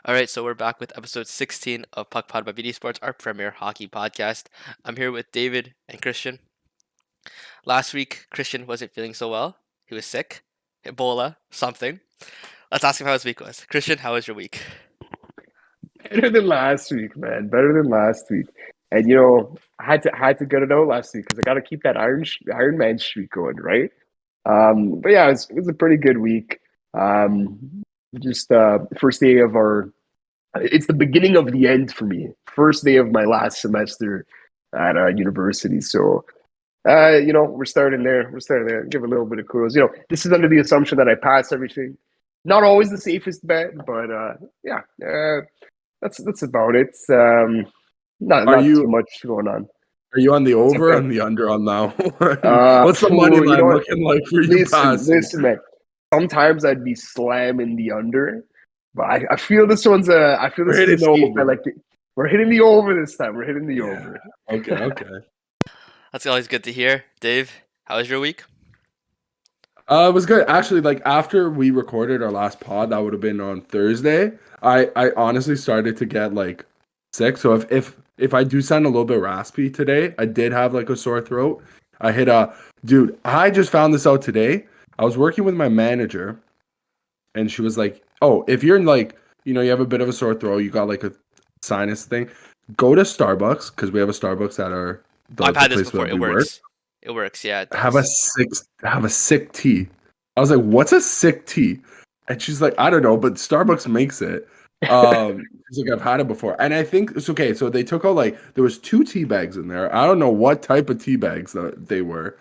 All right, so we're back with episode 16 of PuckPod by BD Sports, our premier hockey podcast. I'm here with David and Christian. Last week, Christian wasn't feeling so well. He was sick, Ebola, something. Let's ask him how his week was. Christian, how was your week? Better than last week, man. Better than last week. And I had to get it out last week because I got to keep that Iron Man streak going, right? But yeah, it was a pretty good week. Just first day of our. It's the beginning of the end for me. First day of my last semester at university. So, we're starting there. We're starting there. Give a little bit of kudos. This is under the assumption that I pass everything. Not always the safest bet, but yeah. That's about it. Are Not too you much going on. are you on the What's up, over or bro? on the under on that one? What's the money You know line what? looking like for you Listen, passing? listen, man. Sometimes I'd be slamming the under, but I feel this one's a. I feel We're this is a hitting the safe. I over. like it. We're hitting the over this time. We're hitting the Yeah. over. Okay. That's always good to hear. Dave, how was your week? It was good. Actually, like after we recorded our last pod, that would have been on Thursday. I honestly started to get like sick. So if I do sound a little bit raspy today, I did have like a sore throat. I hit a dude. I just found this out today. I was working with my manager, and she was like, "Oh, if you're in like you have a bit of a sore throat, you got like a sinus thing, go to Starbucks because we have a Starbucks at I've the had this place before. where It we work. works. It works. Yeah, it Have a does. sick tea." I was like, "What's a sick tea?" And she's like, "I don't know, but Starbucks makes it." She's like, "I've had it before," and I think it's okay. So they took out like there was two tea bags in there. I don't know what type of tea bags that they were,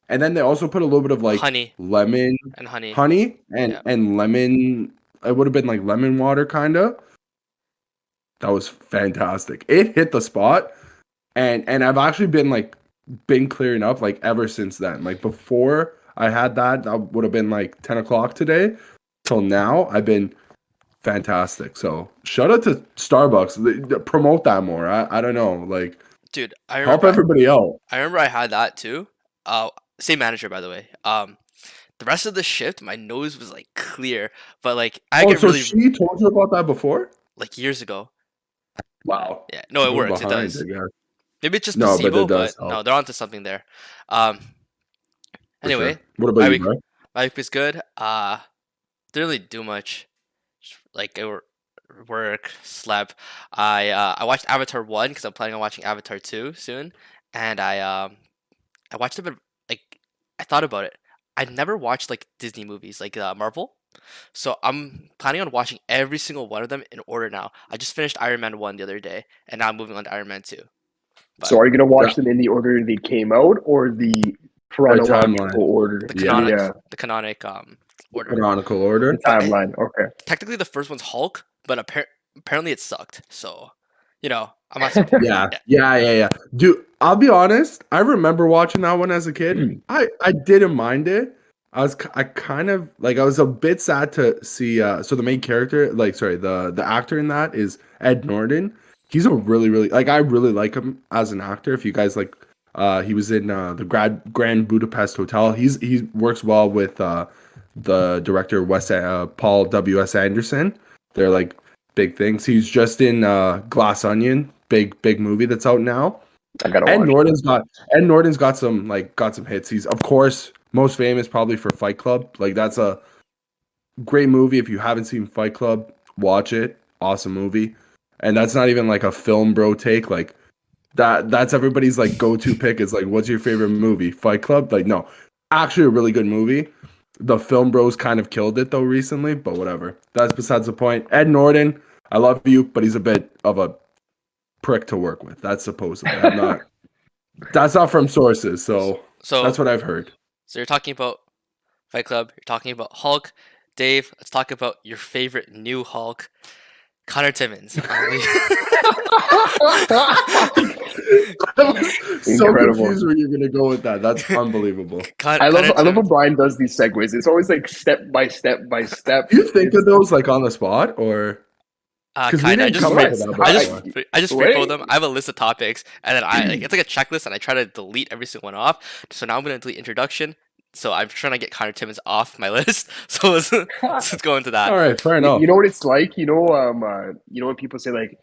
and then they also put a little bit of like Honey lemon, and honey. honey, and Yeah. and lemon. It would have been like lemon water, kind of. That was fantastic. It hit the spot, and I've actually been clearing up like ever since then. Like before I had that would have been like 10 o'clock today. Till now, I've been fantastic. So shout out to Starbucks. Promote that more. I don't know. Like Dude, help everybody out. I remember I had that too. Same manager by the way. The rest of the shift, my nose was like clear, but like I Oh, get so really she told you about that before? like years ago. Wow. Yeah, no, it We're works. It behind, I does. guess. Maybe it's just No, but placebo, it does but no, help they're onto something there. Um, for anyway, sure. What about my you, week, bro? my week was good. Didn't really do much. Like work, slept. I watched Avatar 1 because I'm planning on watching Avatar 2 soon, and I watched a bit. Like I thought about it. I never watched like Disney movies like Marvel, so I'm planning on watching every single one of them in order now. I just finished Iron Man 1 the other day, and now I'm moving on to Iron Man 2. So But are you gonna Yeah, watch them in the order they came out or the right timeline. chronological order? the Yeah, canonic order. canonical The order. But timeline. Okay. technically the first one's Hulk, but apparently it sucked. So, I'm not surprised. Yeah, Yeah. yeah. Dude, I'll be honest. I remember watching that one as a kid. I didn't mind it. I kind of like I was a bit sad to see. So the main character, like sorry, the actor in that is Ed Norton. He's a really like I really like him as an actor. If you guys like, he was in the Grand Budapest Hotel. He works well with the director Paul W.S. Anderson. They're like big things. He's just in Glass Onion, big movie that's out now. I gotta Ed watch that. Norton's got Ed Norton's got some hits. He's of course most famous probably for Fight Club. Like that's a great movie. If you haven't seen Fight Club, watch it. Awesome movie. And that's not even like a film bro take. Like that's everybody's like go-to pick is like what's your favorite movie? Fight Club? Like no. Actually a really good movie. The film bros kind of killed it though recently, but whatever. That's besides the point. Ed Norton, I love you, but he's a bit of a prick to work with. That's supposedly. That's not from sources, so So, that's what I've heard. so you're talking about Fight Club. You're talking about Hulk. Dave, let's talk about your favorite new Hulk, Connor Timmins. I was so Incredible. confused where you're gonna go with that. That's unbelievable. Connor I love when Timmins. Brian does these segues. It's always like step by step by step. Do you think It's of those like on the spot or because we Kinda. didn't come up what? with that I I, just, before? I just free flow wait. them. I have a list of topics, and then it's like a checklist, and I try to delete every single one off. So now I'm gonna delete introduction, So I'm trying to get Connor Timmins off my list. So let's go into that. All right, fair enough. You know what it's like? You know when people say like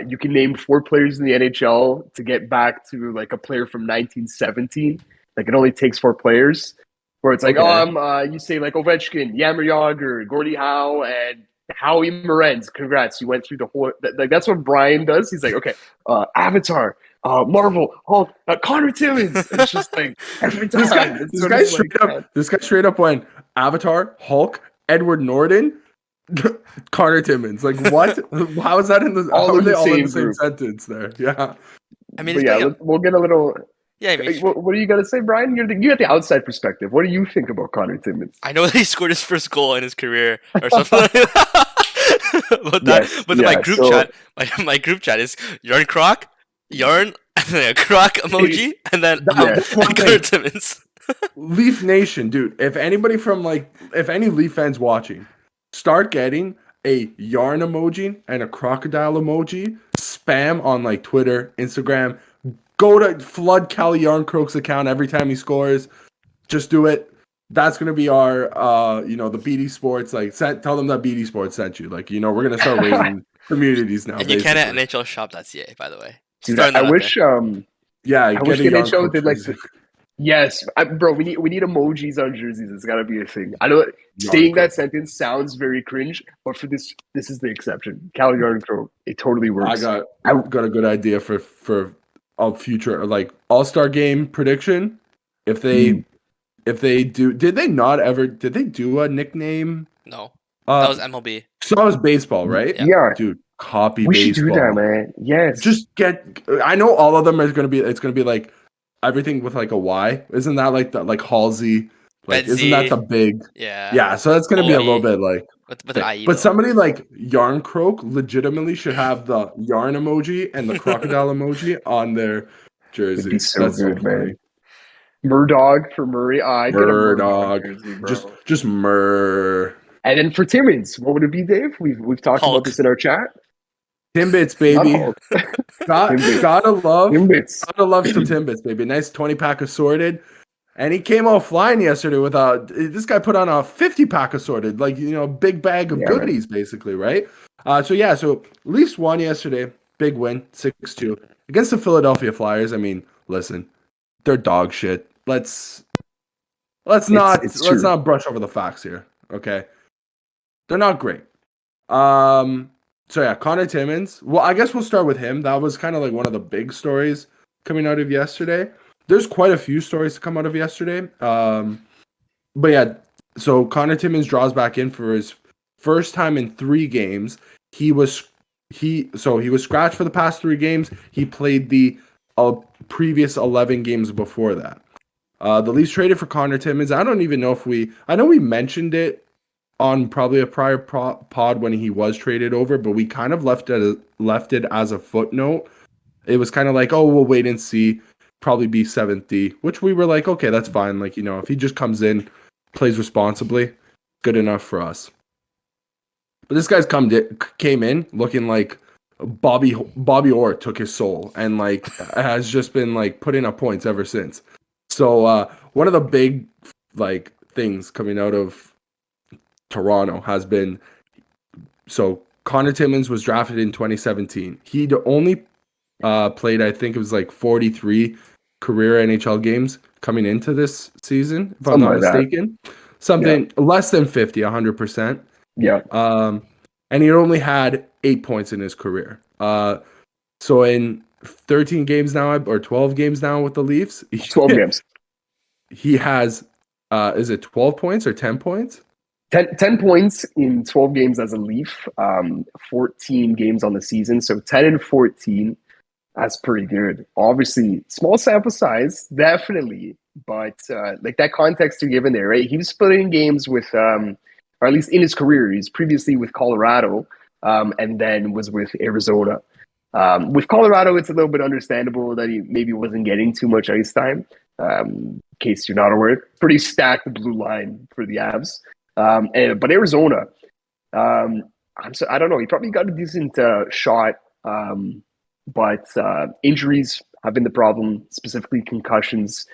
you can name 4 players in the NHL to get back to like a player from 1917. Like it only takes 4 players. Where it's like, Okay. you say like Ovechkin, Yammer Yager, Gordie Howe, and Howie Morenz. Congrats, you went through the whole. Like that's what Bryan does. He's like, okay, Avatar, Marvel, Hulk, Connor Timmins. It's just like every This guy, time. It's this sort guy of straight like up, this guy straight up went Avatar, Hulk, Edward Norton, Connor Timmins. Like what? How is that in the? all How are in they the all in the same same group. sentence there? Yeah. I mean, But he's yeah, playing up. we'll get a little. Yeah, I mean, What are you gonna say, Brian? You got the outside perspective. What do you think about Connor Timmins? I know that he scored his first goal in his career or something like that. Yes, But my yeah. group So chat, my group chat is Yarn, and then a croc emoji, and then Yeah. That's one Connor thing. Timmins. Leaf Nation, dude. If anybody from if any Leaf fans watching, start getting a yarn emoji and a crocodile emoji spam on like Twitter, Instagram. Go to flood Calle Jarnkrok's account every time he scores. Just do it. That's gonna be our the BD Sports, tell them that BD Sports sent you. Like, we're gonna start raising communities now, And you can at basically. NHL Shop.ca, by the way. Just dude, throwing that out there. Yeah, I wish get the a NHL Jarnkrok did like jersey. yes, bro. We need emojis on jerseys. It's got to be a thing. I know saying Jarnkrok. that sentence sounds very cringe, but for this is the exception. Cal Yarncrow, it totally works. I got a good idea for a future like All-Star game prediction. If they did they not ever did they do a nickname? No, that was Uh MLB. so that was baseball, right? Yeah. Yeah, Dude, copy we should do that, baseball. man. Yes, Just I know all of them is gonna be like everything with like a Y. Isn't that like the like Halsey? Like isn't that Betsy. the big Yeah. yeah, so that's gonna be a little Boldy. bit like With an IE but though. somebody like Yarncroak legitimately should have the yarn emoji and the crocodile emoji on their it'd be jersey. so That's so good, funny. man. Murdog for Murray. I'd get a Murdog Murdog. jersey, Just bro. just mur. And then for Timmins, what would it be, Dave? We've talked Hulk. about this in our chat. Timbits, Not baby. Hulk. Timbits. Gotta Timbits. love some Timbits, baby. Nice 20-pack assorted. And he came out flying yesterday with this guy put on a 50-pack assorted, like, a big bag of Yeah, man. goodies, basically, right? So Leafs won yesterday. Big win, 6-2 against the Philadelphia Flyers. I mean, listen, they're dog shit. Let's not true. brush over the facts here, okay? They're not great. So yeah, Connor Timmins. Well, I guess we'll start with him. That was kind of like one of the big stories coming out of yesterday. There's quite a few stories to come out of yesterday. But yeah, so Connor Timmins draws back in for his first time in 3 games. He was scratched for the past 3 games. He played the previous 11 games before that. The Leafs traded for Connor Timmins. I don't even know I know we mentioned it on probably a prior pod when he was traded over, but we kind of left it as a footnote. It was kind of like, oh, we'll wait and see. Probably be 7th D, which we were like, okay, that's fine. Like, if he just comes in, plays responsibly, good enough for us. But this guy's came in looking like Bobby Orr took his soul and like has just been like putting up points ever since. So one of the big like things coming out of Toronto has been Connor Timmins was drafted in 2017. He'd only played, I think it was like 43 career NHL games coming into this season, if I'm not mistaken. Something less than 50, 100%. Yeah. And he only had 8 points in his career. So in 13 games now, or 12 games now with the Leafs, 12 games. He has, is it 12 points or 10 points? 10 points in 12 games as a Leaf, 14 games on the season. So 10 and 14. That's pretty good. Obviously, small sample size, definitely. But like that context you're given there, right? He was splitting games with, or at least in his career, he's previously with Colorado and then was with Arizona. With Colorado, it's a little bit understandable that he maybe wasn't getting too much ice time. In case you're not aware, pretty stacked blue line for the Avs. But Arizona, I don't know. He probably got a decent shot. But injuries have been the problem, specifically concussions.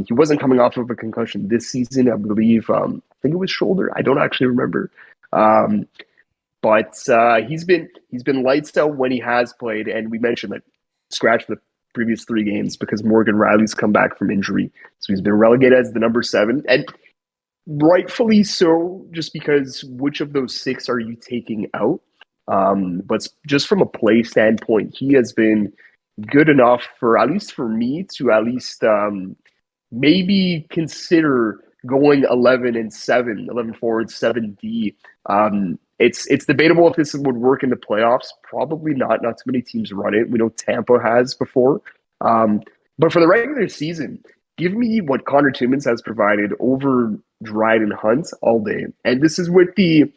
He wasn't coming off of a concussion this season, I believe. I think it was shoulder. I don't actually remember. But he's been lights out when he has played, and we mentioned that scratch the previous 3 games because Morgan Riley's come back from injury, so he's been relegated as the number 7, and rightfully so, just because which of those 6 are you taking out? But just from a play standpoint, he has been good enough for at least for me to at least maybe consider going 11-7, 11 forward, 7D. It's debatable if this would work in the playoffs. Probably not. Not too many teams run it. We know Tampa has before. But for the regular season, give me what Connor Timmins has provided over Dryden Hunt all day. And this is with the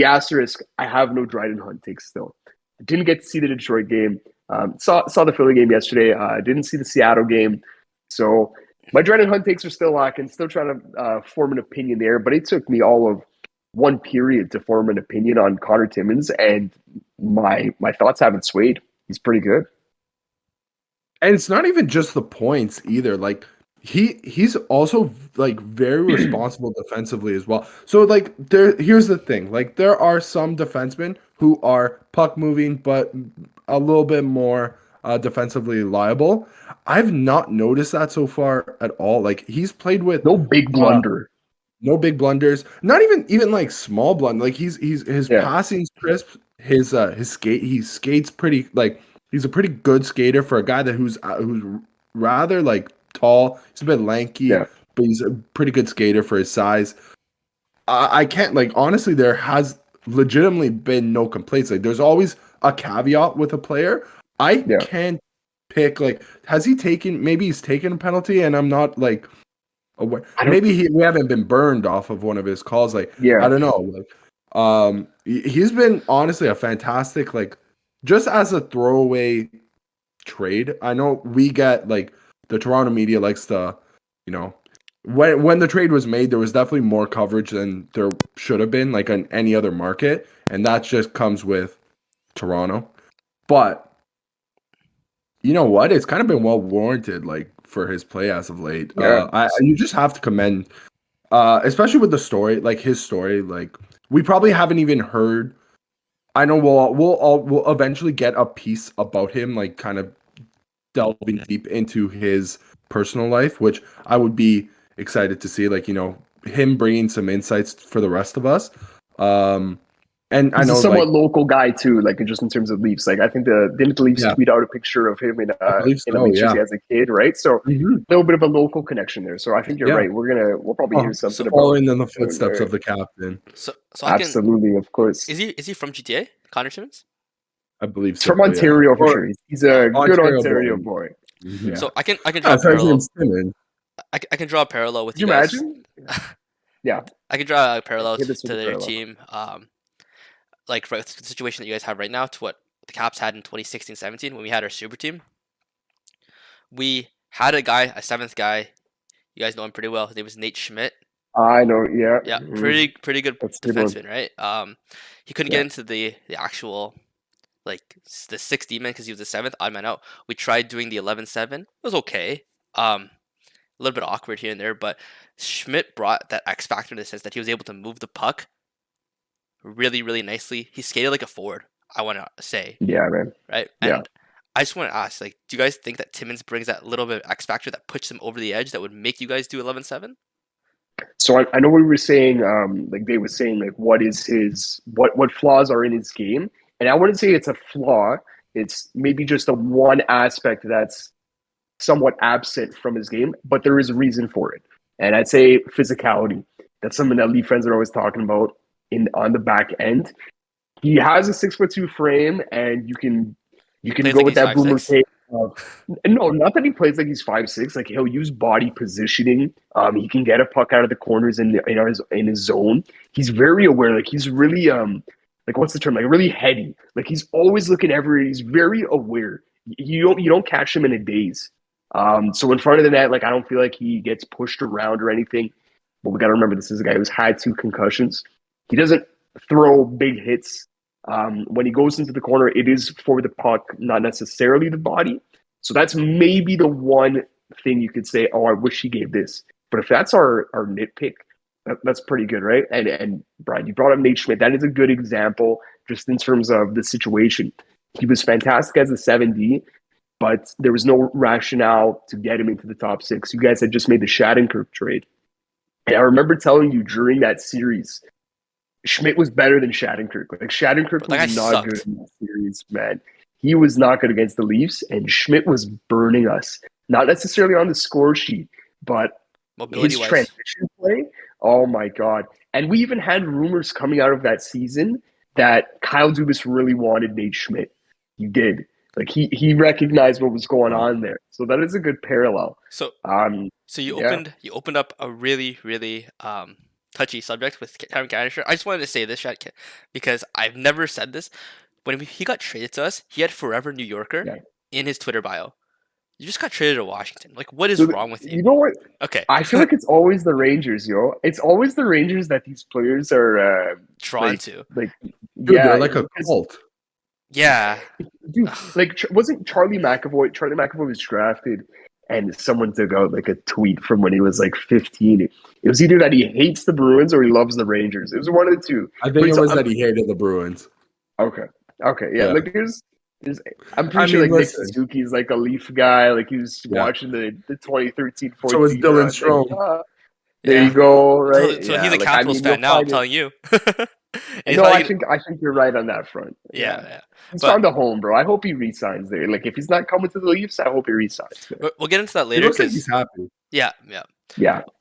asterisk. I have no Dryden Hunt takes still. I didn't get to see the Detroit game. Saw the Philly game yesterday. Didn't see the Seattle game. So my Dryden Hunt takes are still lacking. Still trying to form an opinion there. But it took me all of one period to form an opinion on Connor Timmins, and my thoughts haven't swayed. He's pretty good. And it's not even just the points either. Like he's also like very responsible defensively as well. So like here's the thing. Like there are some defensemen who are puck moving but a little bit more defensively liable. I've not noticed that so far at all. Like he's played with no big blunder. No big blunders. Not even like small blunder. Like his passing's crisp. His skate. He skates pretty. Like he's a pretty good skater for a guy who's rather like tall. He's a bit lanky, but he's a pretty good skater for his size. I can't like honestly. There has legitimately been no complaints. Like there's always a caveat with a player. I can't pick like has he taken? Maybe he's taken a penalty, and I'm not like. Maybe we haven't been burned off of one of his calls. Like, I don't know. Like, he's been honestly a fantastic, like, just as a throwaway trade. I know we get like the Toronto media likes to, you know, when the trade was made, there was definitely more coverage than there should have been, like on any other market, and that just comes with Toronto. But you know what? It's kind of been well warranted, like for his play as of late. You just have to commend, especially with the story, like his story. Like we probably haven't even heard. I know we'll eventually get a piece about him, like kind of delving deep into his personal life, which I would be excited to see. Like him bringing some insights for the rest of us. And he's I know a somewhat local guy too, like just in terms of Leafs. Like I think didn't the Leafs tweet out a picture of him in the Leafs jersey as a kid, right? So a little bit of a local connection there. So I think you're right. We'll probably hear something about following in the footsteps of the captain. So absolutely, of course. Is he from GTA, Connor Timmins? I believe so. From Ontario for sure. He's a good Ontario boy. Yeah. So I can draw a parallel. I can draw a parallel with you guys. Imagine? Yeah, I can draw a parallel to their team. Like the situation that you guys have right now to what the Caps had in 2016-17 when we had our super team. We had a 7th guy. You guys know him pretty well. His name was Nate Schmidt. I know, yeah. Yeah, pretty good defenseman, right? He couldn't get into the actual, like, the 6D man because he was the 7th, odd man out. We tried doing the 11-7. It was okay. A little bit awkward here and there, but Schmidt brought that X factor in the sense that he was able to move the puck really, really nicely. He skated like a forward, I want to say. Yeah, man. Right? And I just want to ask, like, do you guys think that Timmins brings that little bit of X factor that puts him over the edge that would make you guys do 11-7? So I know we were saying, like Dave was saying, like what flaws are in his game, and I wouldn't say it's a flaw. It's maybe just a one aspect that's somewhat absent from his game, but there is a reason for it, and I'd say physicality. That's something that Leaf fans are always talking about on the back end. He has a 6'2" frame, and you can go like with that boomer 5'6". tape. No, not that he plays like he's 5'6". Like he'll use body positioning. He can get a puck out of the corners in his zone. He's very aware. Like he's really like what's the term? Like really heady. Like he's always looking everywhere. He's very aware. You don't catch him in a daze. So in front of the net, like I don't feel like he gets pushed around or anything. But we got to remember this is a guy who's had 2 concussions. He doesn't throw big hits. When he goes into the corner, it is for the puck, not necessarily the body. So that's maybe the one thing you could say, oh, I wish he gave this. But if that's our nitpick, that's pretty good, right? And Bryan, you brought up Nate Schmidt. That is a good example just in terms of the situation. He was fantastic as a 7D, but there was no rationale to get him into the top six. You guys had just made the Shattenkirk trade. And I remember telling you during that series, Schmidt was better than Shattenkirk. Like Shattenkirk was not good in that series, man. He was not good against the Leafs, and Schmidt was burning us. Not necessarily on the score sheet, but his transition play. Oh my god! And we even had rumors coming out of that season that Kyle Dubas really wanted Nate Schmidt. He did. Like he recognized what was going on there. So that is a good parallel. So you opened up a really touchy subject with Cameron Cannister. I just wanted to say this, because I've never said this. When he got traded to us, he had Forever New Yorker in his Twitter bio. You just got traded to Washington. Like, what is wrong with you? You know what? Okay. I feel like it's always the Rangers, yo. It's always the Rangers that these players are drawn to. Like, dude, they're like a cult. Yeah. Dude, like, wasn't Charlie McAvoy? Charlie McAvoy was drafted, and someone took out like a tweet from when he was like 15. It was either that he hates the Bruins or he loves the Rangers. It was one of the two. I think it was that he hated the Bruins. Okay, yeah. Like, I'm pretty sure like Nick Suzuki's like a Leaf guy. Like he was watching the 2013-14. So was Dylan Strome. There you go. Right. So he's a Capitals fan now. I'm telling you. No, I think you're right on that front. Yeah. He's found a home, bro. I hope he resigns there. Like if he's not coming to the Leafs, I hope he resigns. We'll get into that later. He looks like he's happy. Yeah.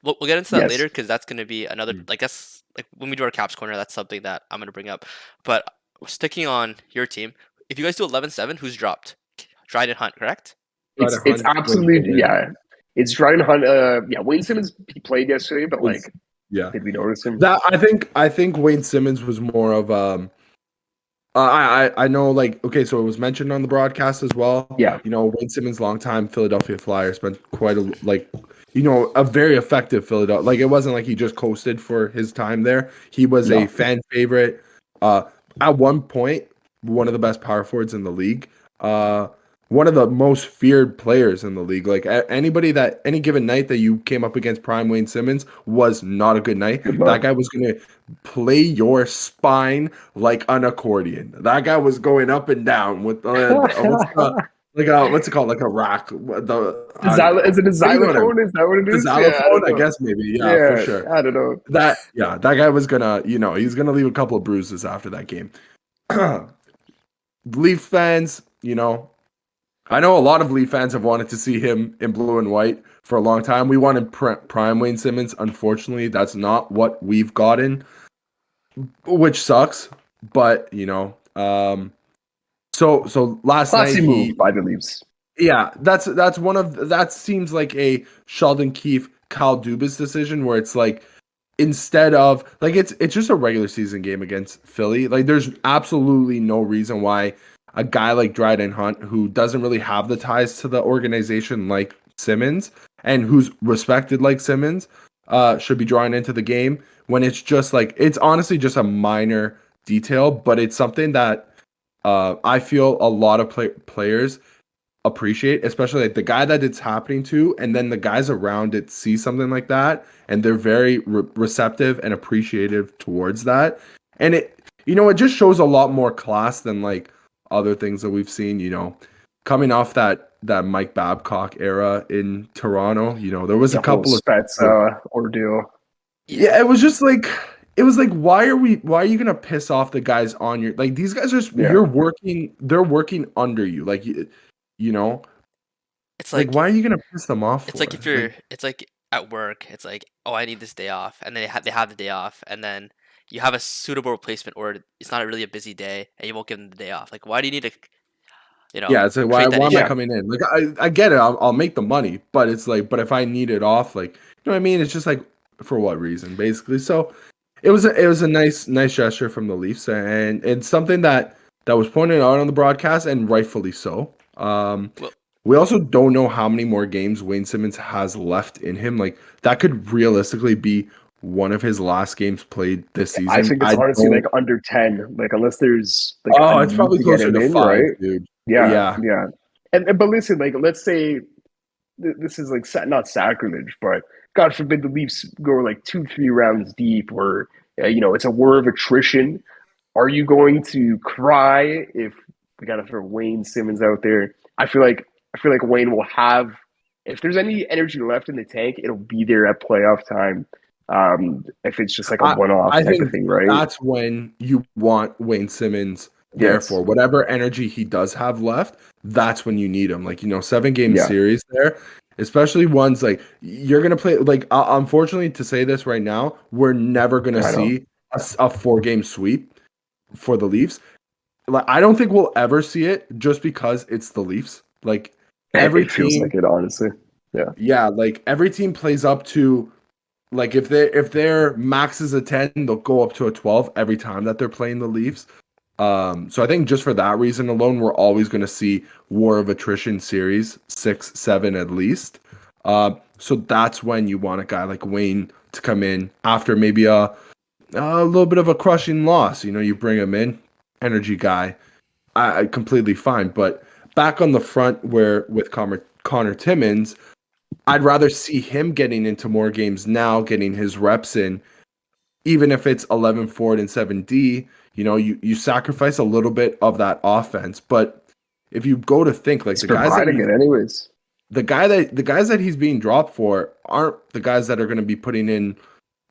We'll get into that later because that's going to be another. I guess like when we do our Caps corner, that's something that I'm going to bring up. But sticking on your team, if you guys do 11-7, who's dropped? Dryden Hunt, correct? It's absolutely It's Dryden Hunt. Wayne Simmons he played yesterday, but like, did we notice him? That I think Wayne Simmons was more of I know, like, okay, so it was mentioned on the broadcast as well. Yeah. You know, Wayne Simmons, longtime Philadelphia Flyer, spent quite a very effective Philadelphia. Like, it wasn't like he just coasted for his time there. He was a fan favorite. At one point, one of the best power forwards in the league. One of the most feared players in the league. Like, any given night that you came up against prime Wayne Simmons was not a good night. That guy was going to play your spine like an accordion. That guy was going up and down with what's it called? Like a rack. Is it a xylophone? Is that what it is? A xylophone, I guess maybe. Yeah, for sure. I don't know. That guy was gonna, he's gonna leave a couple of bruises after that game. Leaf fans, I know a lot of Leaf fans have wanted to see him in blue and white for a long time. We wanted prime Wayne Simmons. Unfortunately, that's not what we've gotten, which sucks. But so last Classy night move by the Leafs. Yeah, that seems like a Sheldon Keefe, Kyle Dubas decision where it's like, instead of like it's just a regular season game against Philly. Like there's absolutely no reason why a guy like Dryden Hunt, who doesn't really have the ties to the organization like Simmons and who's respected like Simmons, should be drawn into the game when it's just like, it's honestly just a minor detail, but it's something that I feel a lot of players appreciate, especially like the guy that it's happening to, and then the guys around it see something like that, and they're very receptive and appreciative towards that. And it just shows a lot more class than like other things that we've seen, coming off that Mike Babcock era in Toronto. There was a couple of ordeal. Yeah, it was just like, why are you gonna piss off the guys on your, like, these guys are they're working under you, like, it's like why are you gonna piss them off? It's like if you're it's like at work, it's like, oh, I need this day off, and then they have the day off, and then you have a suitable replacement, or it's not really a busy day, and you won't give them the day off. Like, why do you need to, Yeah, it's like, why am I coming in? Like, I get it, I'll make the money, but it's like, but if I need it off, like, you know what I mean? It's just like, for what reason, basically? So it was a nice gesture from the Leafs, and it's something that was pointed out on the broadcast, and rightfully so. We also don't know how many more games Wayne Simmons has left in him. Like, that could realistically be one of his last games played this season. I think it's honestly like under 10, like, unless there's like, it's probably closer to 5, right? dude. Yeah. And but listen, like, let's say this is like not sacrilege, but God forbid the Leafs go like 2-3 rounds deep, or it's a war of attrition. Are you going to cry if we got to throw Wayne Simmons out there? I feel like Wayne will have, if there's any energy left in the tank, it'll be there at playoff time. If it's just like a one-off I type think of thing, right? that's when you want Wayne Simmons there Yes. for whatever energy he does have left. That's when you need him. Like, 7-game Yeah. series there, especially ones like you're going to play. Like, unfortunately, to say this right now, we're never going to I know. see a 4-game sweep for the Leafs. Like, I don't think we'll ever see it just because it's the Leafs. Like, every It feels team, like it, honestly. Yeah. yeah, like every team plays up to. Like if their max is a 10, they'll go up to a 12 every time that they're playing the Leafs. So I think just for that reason alone, we're always going to see war of attrition series 6-7 at least. So that's when you want a guy like Wayne to come in after maybe a little bit of a crushing loss. You bring him in, energy guy, I completely fine. But back on the front where with Connor Timmins. I'd rather see him getting into more games now, getting his reps in, even if it's 11 forward and 7D. You sacrifice a little bit of that offense, but if you go to think like He's providing it anyways. the guys that he's being dropped for aren't the guys that are going to be putting in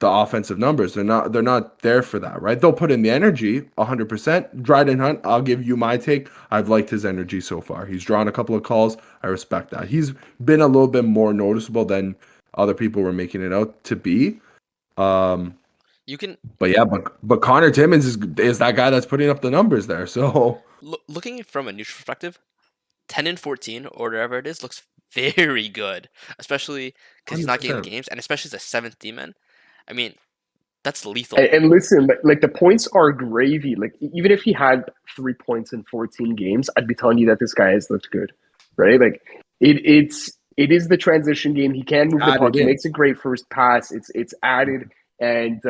the offensive numbers. They're not there for that, right? They'll put in the energy 100%. Dryden Hunt, I'll give you my take. I've liked his energy so far. He's drawn a couple of calls. I respect that. He's been a little bit more noticeable than other people were making it out to be. You can But Connor Timmins is that guy that's putting up the numbers there. So looking from a neutral perspective, 10-14 or whatever it is looks very good, especially because he's not getting 100%. games, and especially as a seventh D-man. I mean, that's lethal. And listen, like the points are gravy. Like even if he had 3 points in 14 games, I'd be telling you that this guy has looked good, right? Like it is the transition game. He can move the puck. He makes a great first pass. It's added, and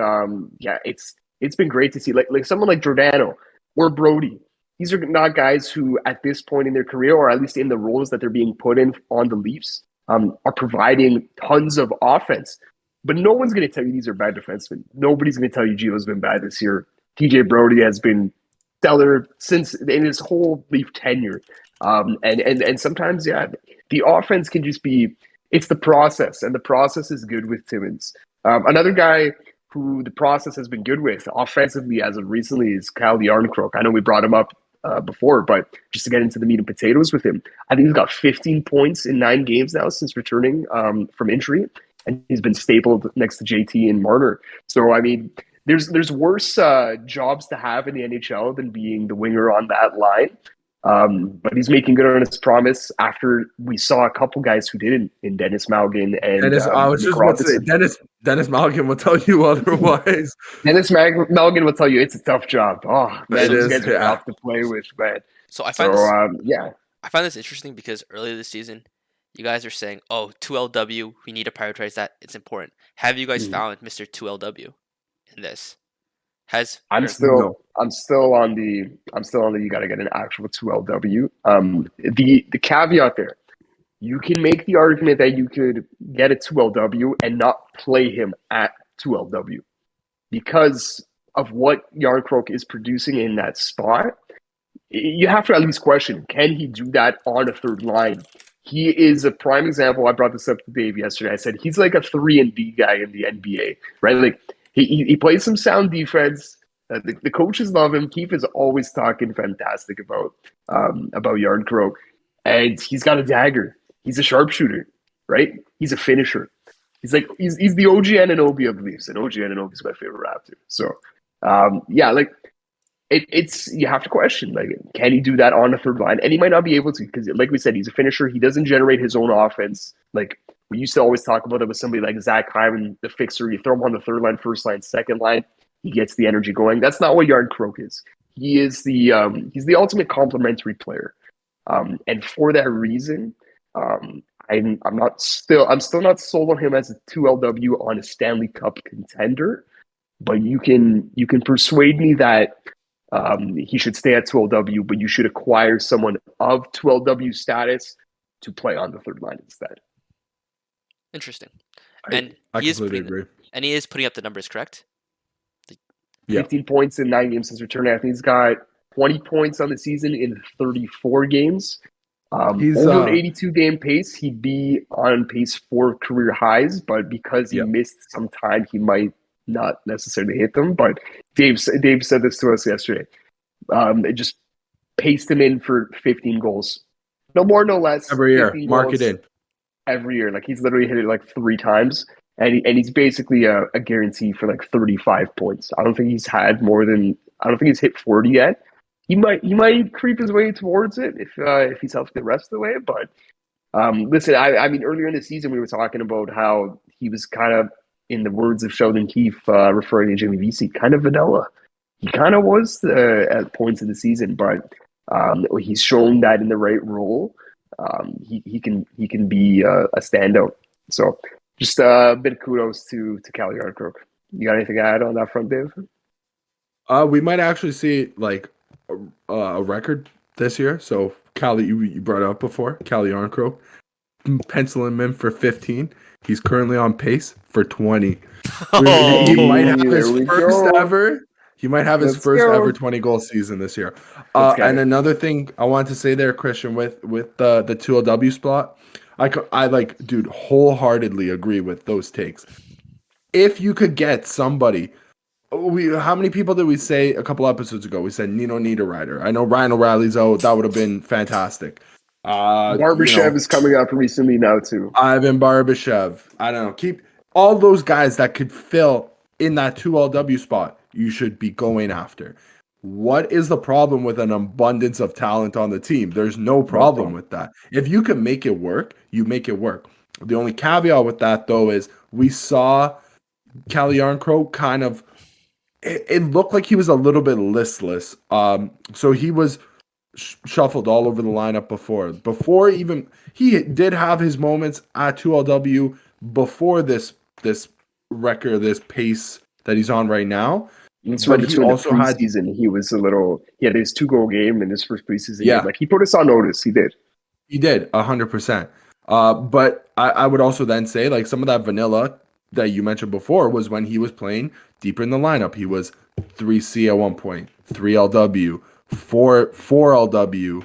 it's been great to see. Like someone like Giordano or Brody. These are not guys who, at this point in their career, or at least in the roles that they're being put in on the Leafs, are providing tons of offense. But no one's going to tell you these are bad defensemen. Nobody's going to tell you Gio's been bad this year. TJ Brody has been stellar since in his whole Leaf tenure. And sometimes, the offense can just be, it's the process, and the process is good with Timmins. Another guy who the process has been good with offensively as of recently is Calle Jarnkrök. I know we brought him up before, but just to get into the meat and potatoes with him, I think he's got 15 points in 9 games now since returning from injury. And he's been stapled next to JT and Marner. So, I mean, there's worse jobs to have in the NHL than being the winger on that line. But he's making good on his promise after we saw a couple guys who didn't in Dennis Malgin and I was just about to say, Dennis Malgin will tell you otherwise. Dennis Malgin will tell you it's a tough job. Oh, man, those guys are tough to play with, man. So I find this interesting because earlier this season, you guys are saying, "Oh, 2LW, we need to prioritize that. It's important." Have you guys found Mr. 2LW in this? I'm still on the you got to get an actual 2LW. The caveat there, you can make the argument that you could get a 2LW and not play him at 2LW because of what Jarnkrök is producing in that spot. You have to at least question, can he do that on a third line? He is a prime example. I brought this up to Dave yesterday. I said he's like a 3-and-D guy in the NBA, right? Like he plays some sound defense. The coaches love him. Keith is always talking fantastic about Jarnkrök, and he's got a dagger. He's a sharpshooter, right? He's a finisher. He's the OG Anunoby of the Leafs, and OG Anunoby is my favorite Raptor. So, it's you have to question, like, can he do that on the third line? And he might not be able to because, like we said, he's a finisher. He doesn't generate his own offense. Like we used to always talk about it with somebody like Zach Hyman, the fixer. You throw him on the third line, first line, second line, he gets the energy going. That's not what Jarnkrök is. He is he's the ultimate complementary player, and for that reason, I'm still not sold on him as a 2LW on a Stanley Cup contender. But you can persuade me that he should stay at 2LW, but you should acquire someone of 2LW status to play on the third line instead. Interesting. I, And I he is completely putting agree. and he is putting up the numbers, correct? Yeah. 15 points in 9 games since returning. I think he's got 20 points on the season in 34 games. He's Over an 82 game pace, he'd be on pace for career highs, but because he yeah. missed some time, he might not necessarily hit them. But Dave said this to us yesterday. It just paced him in for 15 goals. No more, no less. Every year. 15 Mark it goals in. every year. Like he's literally hit it like 3 times. And he's basically a guarantee for like 35 points. I don't think he's had more than I don't think he's hit 40 yet. He might creep his way towards it if he's healthy the rest of the way. But listen, I mean earlier in the season we were talking about how he was kind of, in the words of Sheldon Keefe, referring to Jimmy Vesey, kind of vanilla. He kind of was at points in the season, but he's shown that in the right role, he can be a standout. So just a bit of kudos to Calle Jarnkrök. You got anything to add on that front, Dave? We might actually see like a record this year. So Callie, you brought it up before. Calle Jarnkrök, pencil him in for 15. He's currently on pace for 20. He might have There his we first go. ever. He might have his Let's first go. ever 20 goal season this year. Let's get And it. another thing I want to say there, Christian, with the 2LW spot, I like, dude, wholeheartedly agree with those takes. If you could get somebody, how many people did we say a couple episodes ago? We said Nino Niederreiter. I know Ryan O'Reilly's out. That would have been fantastic. Barbashev is coming up recently now too. Ivan Barbashev. I don't know. Keep all those guys that could fill in that 2LW spot. You should be going after. What is the problem with an abundance of talent on the team? There's no problem with that. If you can make it work, you make it work. The only caveat with that, though, is we saw Calle Jarnkrök kind of. It looked like he was a little bit listless. So he was shuffled all over the lineup before even he did have his moments at 2LW before this record, this pace that he's on right now. That's But right. he Between the also had preseason, he had his 2 goal game in his first preseason Yeah. game. Like he put us on notice. He did. 100%. But I would also then say like some of that vanilla that you mentioned before was when he was playing deeper in the lineup. He was 3C at one point, 3LW, 4LW.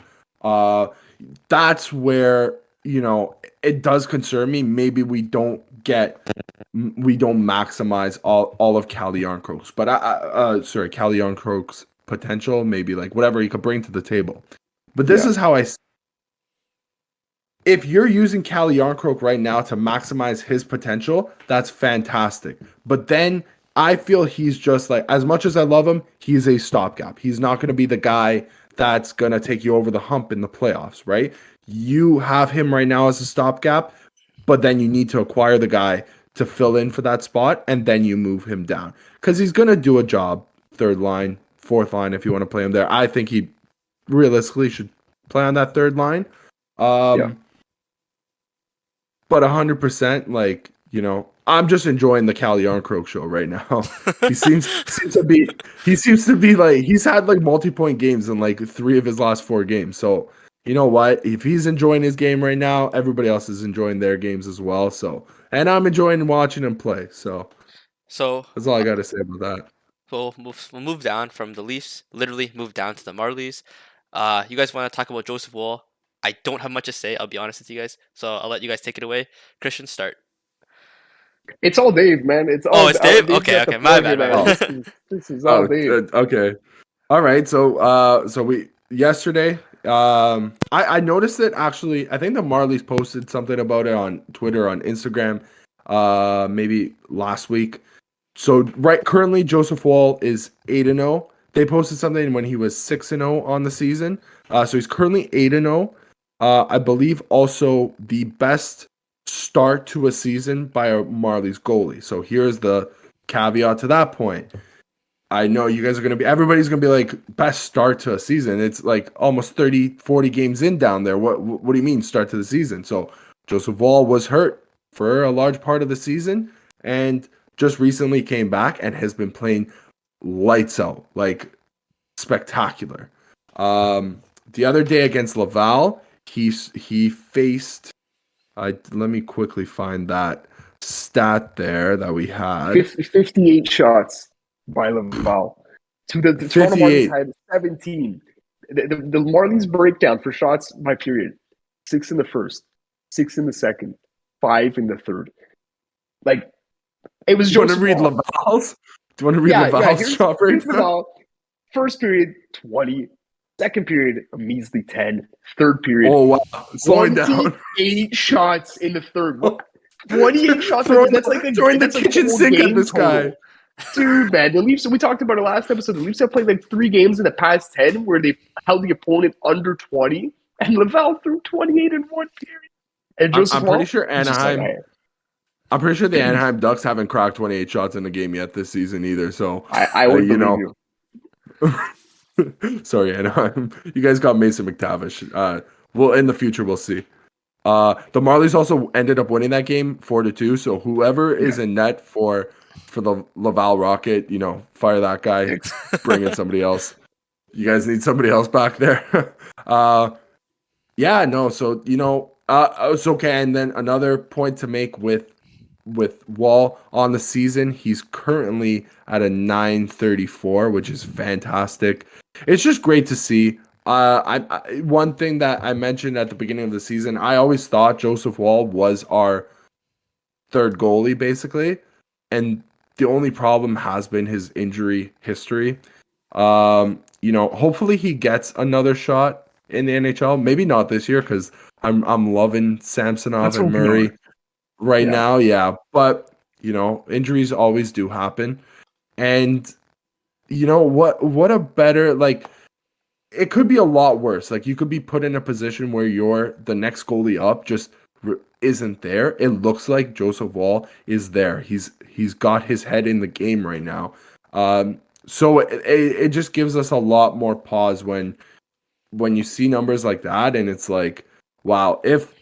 That's where, it does concern me. Maybe we don't maximize all of Calle Jarnkrök's, but Calle Jarnkrök's potential, maybe like whatever he could bring to the table. But this is how if you're using Calle Jarnkrök right now to maximize his potential, that's fantastic. But then I feel he's just like, as much as I love him, he's a stopgap. He's not going to be the guy that's going to take you over the hump in the playoffs, right? You have him right now as a stopgap, but then you need to acquire the guy to fill in for that spot, and then you move him down. Because he's going to do a job, third line, fourth line, if you want to play him there. I think he realistically should play on that third line. But 100%, like, I'm just enjoying the Calle Jarnkrök show right now. He seems to be like, he's had like multi-point games in like 3 of his last 4 games. So, you know what? If he's enjoying his game right now, everybody else is enjoying their games as well. So, and I'm enjoying watching him play. So that's all I got to say about that. We'll move down from the Leafs. Literally move down to the Marlies. You guys want to talk about Joseph Woll? I don't have much to say. I'll be honest with you guys. So I'll let you guys take it away. Christian, start. It's all Dave, man. It's all. It's Dave. Dave's Okay, got the my plug bad. in. This is all Dave. Okay. All right. So we yesterday, I noticed it actually. I think the Marlies posted something about it on Twitter, on Instagram, maybe last week. So currently Joseph Woll is 8-0. They posted something when he was 6-0 on the season. So he's currently 8-0. I believe also the best start to a season by a Marlies goalie. So here's the caveat to that point. I know you guys are everybody's going to be like, best start to a season. It's like almost 30, 40 games in down there. What do you mean start to the season? So Joseph Woll was hurt for a large part of the season and just recently came back and has been playing lights out, like spectacular. The other day against Laval, he faced Let me quickly find that stat there that we had. 58 shots by Laval. The Toronto Marlies 58. had 17. The Marlies breakdown for shots by period: 6 in the first, 6 in the second, 5 in the third. Like, it was Do you want to Joseph read Wall. Laval's? Do you want to read Yeah. Laval's shot Here's breakdown? Laval. First period, 20. Second period, a measly 10. Third period, Oh wow, slowing down. 28 shots in the third. What? 28 shots. throwing That's like throwing the that's like a kitchen whole sink at game this guy. total. Dude, man, the Leafs, we talked about it last episode. The Leafs have played like 3 games in the past 10 where they held the opponent under 20, and Laval threw 28 in one period. And Joseph I'm pretty Wall, sure he's just like, Anaheim. I'm pretty sure the Anaheim Ducks haven't cracked 28 shots in a game yet this season either. So I would believe you. Sorry, Anaheim. You guys got Mason McTavish. Well, in the future, we'll see. The Marlies also ended up winning that game 4-2. So whoever is in net for the Laval Rocket, fire that guy. Bring in somebody else. You guys need somebody else back there. Yeah, no. So it's okay. And then another point to make with Wall on the season, he's currently at a 934, which is fantastic. It's just great to see. One thing that I mentioned at the beginning of the season, I always thought Joseph Wall was our third goalie, basically, and the only problem has been his injury history. Hopefully he gets another shot in the NHL. Maybe not this year because I'm loving Samsonov and Murray right now. Yeah, but injuries always do happen, and what a better, like, it could be a lot worse. Like, you could be put in a position where you're the next goalie up just isn't there. It looks like Joseph Wall is there. He's got his head in the game right now. So it just gives us a lot more pause when you see numbers like that, and it's like, wow, if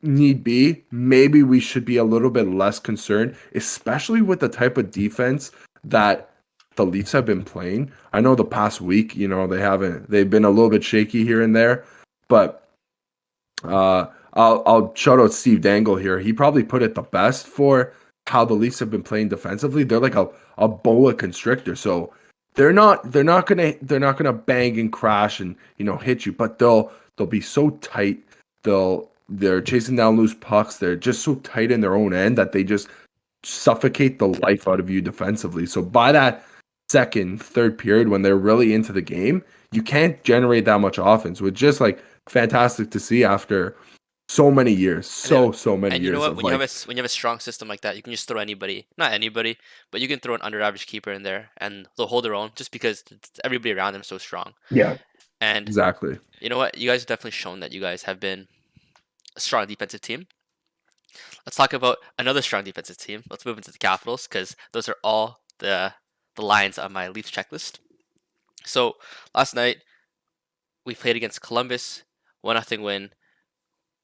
need be, maybe we should be a little bit less concerned, especially with the type of defense that the Leafs have been playing. I know the past week, they've been a little bit shaky here and there, but I'll shout out Steve Dangle here. He probably put it the best for how the Leafs have been playing defensively. They're like a boa constrictor, so they're not gonna bang and crash and hit you, but they'll be so tight. They're chasing down loose pucks. They're just so tight in their own end that they just suffocate the life out of you defensively. So by that second, third period, when they're really into the game, you can't generate that much offense, which is just like fantastic to see after so many years. So many And years. you know what? Of When you have a strong system like that, you can just throw anybody, not anybody, but you can throw an under average keeper in there and they'll hold their own just because everybody around them is so strong. Yeah. And exactly. you know what? You guys have definitely shown that you guys have been a strong defensive team. Let's talk about another strong defensive team. Let's move into the Capitals because those are all the lines on my Leafs checklist. So last night we played against Columbus, 1-0 win.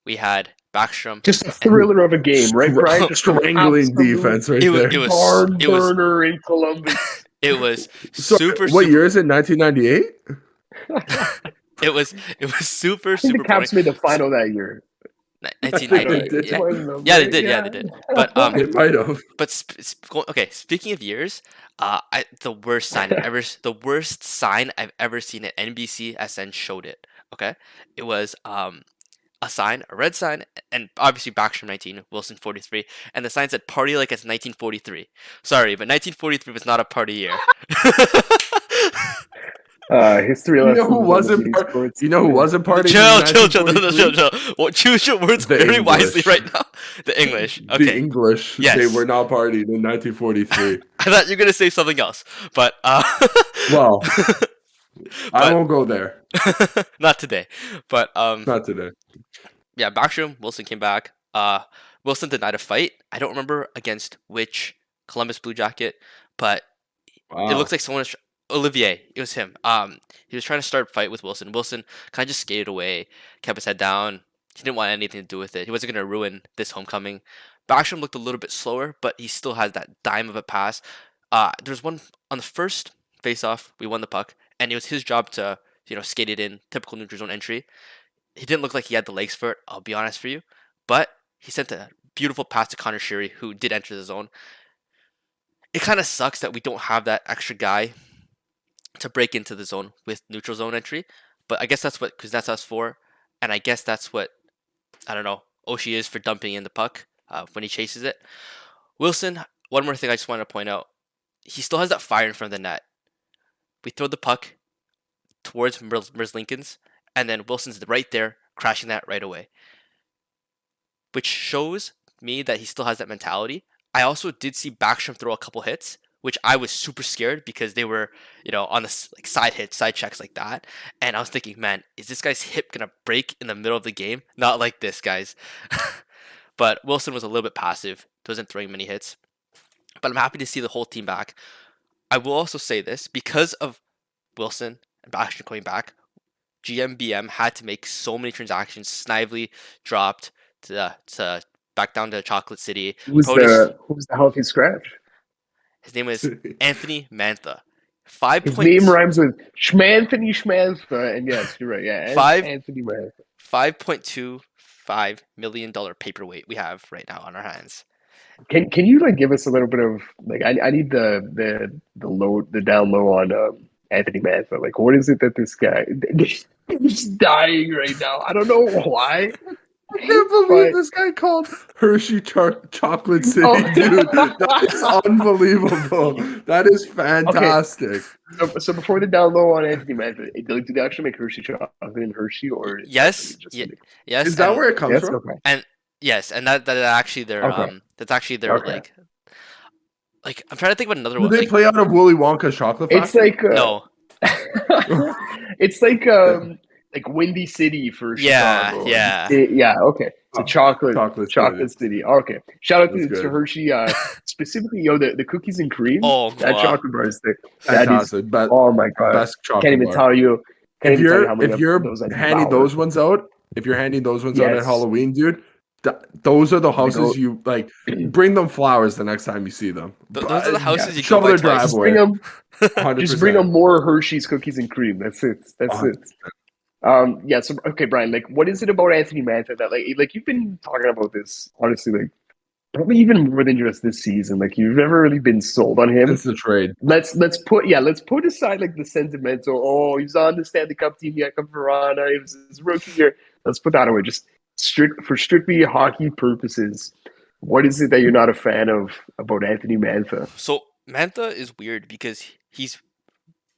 We had Backstrom. Just a thriller of a game, right, Brian? Just strangling defense right there. It was barn burner in Columbus. It was So, super. what year is it? 1998. It was super I think super. the Caps boring. made the final that year. 1998. Yeah, they did. Yeah, they did. But It might have. But okay. Speaking of years, the worst sign I've ever seen at NBC SN showed it. Okay, it was a red sign, and obviously Backstrom 19, Wilson 43, and the sign said "Party like it's 1943." Sorry, but 1943 was not a party year. History You lesson. know who wasn't partying? Chill. Well, choose your words very wisely right now. The English. Okay. The English. Yes. They were not partying in 1943. I thought you were gonna say something else, but Well, I won't go there. not today. But Not today. yeah, Backstrom, Wilson came back. Wilson denied a fight. I don't remember against which Columbus Blue Jacket, but Wow. it looks like someone was Olivier. It was him. He was trying to start a fight with Wilson. Wilson kind of just skated away, kept his head down. He didn't want anything to do with it. He wasn't going to ruin this homecoming. Backstrom looked a little bit slower, but he still has that dime of a pass. There's one on the first face-off. We won the puck, and it was his job to skate it in, typical neutral zone entry. He didn't look like he had the legs for it. I'll be honest for you, but He sent a beautiful pass to Connor Sheary, who did enter the zone. It kind of sucks that we don't have that extra guy to break into the zone with neutral zone entry, but I guess that's what Kuznetsov's for, and I guess that's what, I don't know, Oshie is for dumping in the puck when he chases it. Wilson, one more thing I just want to point out, he still has that fire in front of the net. We throw the puck towards Merzlikins, and then Wilson's right there, crashing that right away, which shows me that he still has that mentality. I also did see Backstrom throw a couple hits, which I was super scared because they were, on the like side hits, side checks like that, and I was thinking, man, is this guy's hip gonna break in the middle of the game? Not like this, guys. But Wilson was a little bit passive, wasn't throwing many hits. But I'm happy to see the whole team back. I will also say this, because of Wilson and Backstrom coming back, GMBM had to make so many transactions. Snively dropped to back down to Chocolate City. Who's the healthy scratch? His name is Anthony Mantha. 5 His points. name rhymes with Schmanthony Schmanthra, and yes, you're right. Yeah, Anthony Mantha. $5.25 million paperweight we have right now on our hands. Can you like give us a little bit of like I need the down low on Anthony Mantha. Like, what is it that this guy he's dying right now? I don't know why. I can't believe this guy called Hershey Chocolate City, dude. That is unbelievable. That is fantastic. Okay. So before the down low on Anthony Mantha, do they actually make Hershey chocolate in Hershey, or yes? Yes. Is that where it comes from? Okay. And yes, and that's actually their that's actually their like I'm trying to think of another one. Do they play out of Willy Wonka's chocolate factory? It's like no. It's like Windy City for Chicago. Yeah. Okay. So chocolate City. Okay. Shout out to Hershey. Specifically, the cookies and cream. Oh, that chocolate bar is thick. Fantastic. Oh my god. Best chocolate Can't even bar. tell you. If you're handing those ones out at Halloween, dude, those are the houses you like. Bring them flowers the next time you see them. Those are the houses you shovel their driveway. Just bring them more Hershey's cookies and cream. That's it. So okay, Brian, like, what is it about Anthony Mantha that like you've been talking about this, honestly, like probably even more than just this season. Like, you've never really been sold on him. It's the trade. Let's put aside like the sentimental, oh, he's on the Stanley Cup team, yeah, come Verona, it was his rookie year. Let's put that away. Just for strictly hockey purposes. What is it that you're not a fan of about Anthony Mantha? So Mantha is weird because he's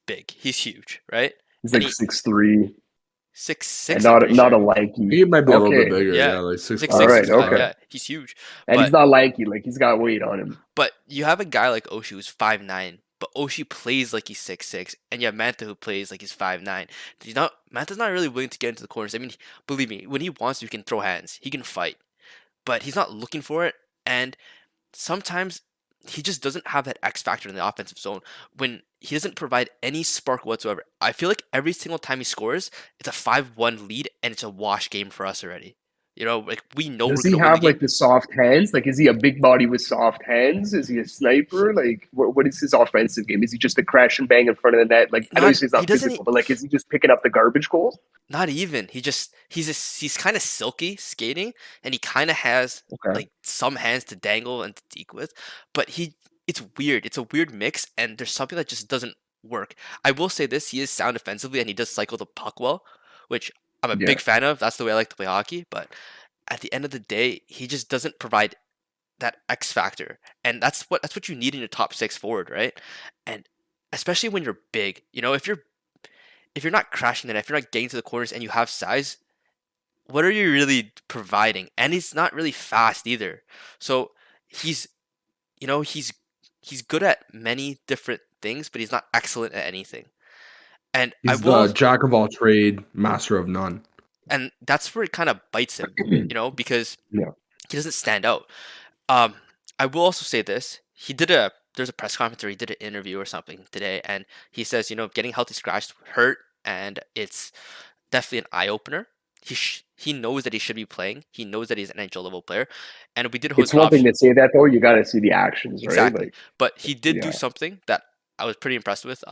big. He's huge, right? He's like 6'3". 6'6", and not a lanky. He might be a little bit bigger. Yeah, like 6'6". All right, okay. Yeah, he's huge. And he's not lanky. Like, he's got weight on him. But you have a guy like Oshie who's 5'9", but Oshie plays like he's 6'6", and you have Mantha who plays like he's 5'9". Mantha's not really willing to get into the corners. I mean, believe me, when he wants to, he can throw hands. He can fight. But he's not looking for it, and sometimes he just doesn't have that X factor in the offensive zone when he doesn't provide any spark whatsoever. I feel like every single time he scores, it's a 5-1 lead, and it's a wash game for us already. Like, we know. Does he have like the soft hands? Like, is he a big body with soft hands? Is he a sniper? Like, what is his offensive game? Is he just a crash and bang in front of the net? Like, I know he's not physical, but like, is he just picking up the garbage goals? Not even. He's kind of silky skating, and he kind of has like some hands to dangle and to deke with, but it's weird. It's a weird mix, and there's something that just doesn't work. I will say this: he is sound defensively, and he does cycle the puck well, which I'm a big fan of. That's the way I like to play hockey. But at the end of the day, he just doesn't provide that X factor, and that's what you need in your top six forward, right? And especially when you're big, if you're not crashing the net, if you're not getting to the corners, and you have size, what are you really providing? And he's not really fast either. So he's good at many different things, but he's not excellent at anything. And he's the jack of all trade, master of none. And that's where it kind of bites him, because he doesn't stand out. I will also say this: there's a press conference or he did an interview or something today, and he says, getting healthy scratched hurt, and it's definitely an eye opener. He knows that he should be playing. He knows that he's an NHL level player, and we did. It's one thing to say that, though. You got to see the actions, right? Exactly. But he did do something that I was pretty impressed with.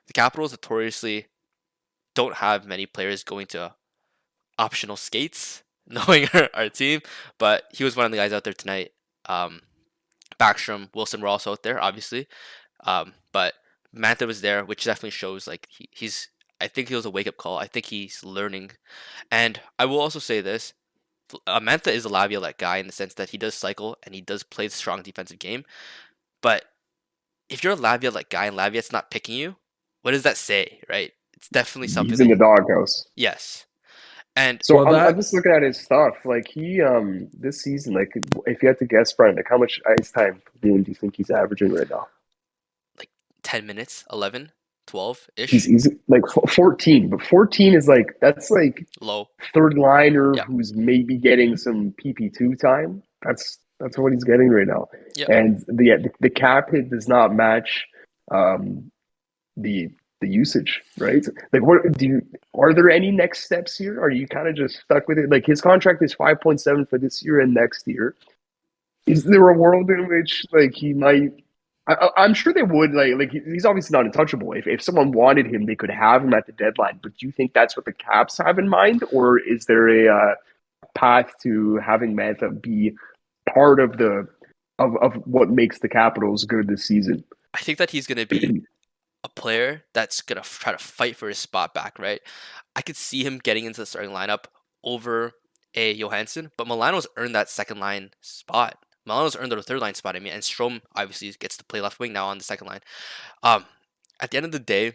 The Capitals notoriously don't have many players going to optional skates. knowing our team, but he was one of the guys out there tonight. Backstrom, Wilson were also out there, obviously. But Mantha was there, which definitely shows like he's. I think it was a wake up call. I think he's learning, and I will also say this: Mantha is a Laviolette guy in the sense that he does cycle and he does play the strong defensive game. But if you're a Laviolette guy and Laviolette's not picking you, what does that say, right? It's definitely something He's in that the doghouse. yes, and So Well, I'm just looking at his stuff. Like he this season, like if you had to guess, Brian, like how much ice time do you think he's averaging right now? like 10 minutes, 11, 12 He's ish, he's like 14, but 14 is like that's like low. third liner Yeah, who's maybe getting some PP2 time. That's what he's getting right now. yeah. And the cap hit does not match um, the usage, right? Like, what do you? Are there any next steps here? Are you kind of just stuck with it? Like, his contract is 5.7 for this year and next year. Is there a world in which like he might? I'm sure they would like he's obviously not untouchable. If someone wanted him, they could have him at the deadline. But do you think that's what the Caps have in mind, or is there a path to having Mantha be part of the of what makes the Capitals good this season? I think that he's gonna be a player that's gonna try to fight for his spot back, right? I could see him getting into the starting lineup over a Johansson, but Milano's earned that second line spot. Milano's earned the third line spot. I mean, and Strom obviously gets to play left wing now on the second line. Um, at the end of the day,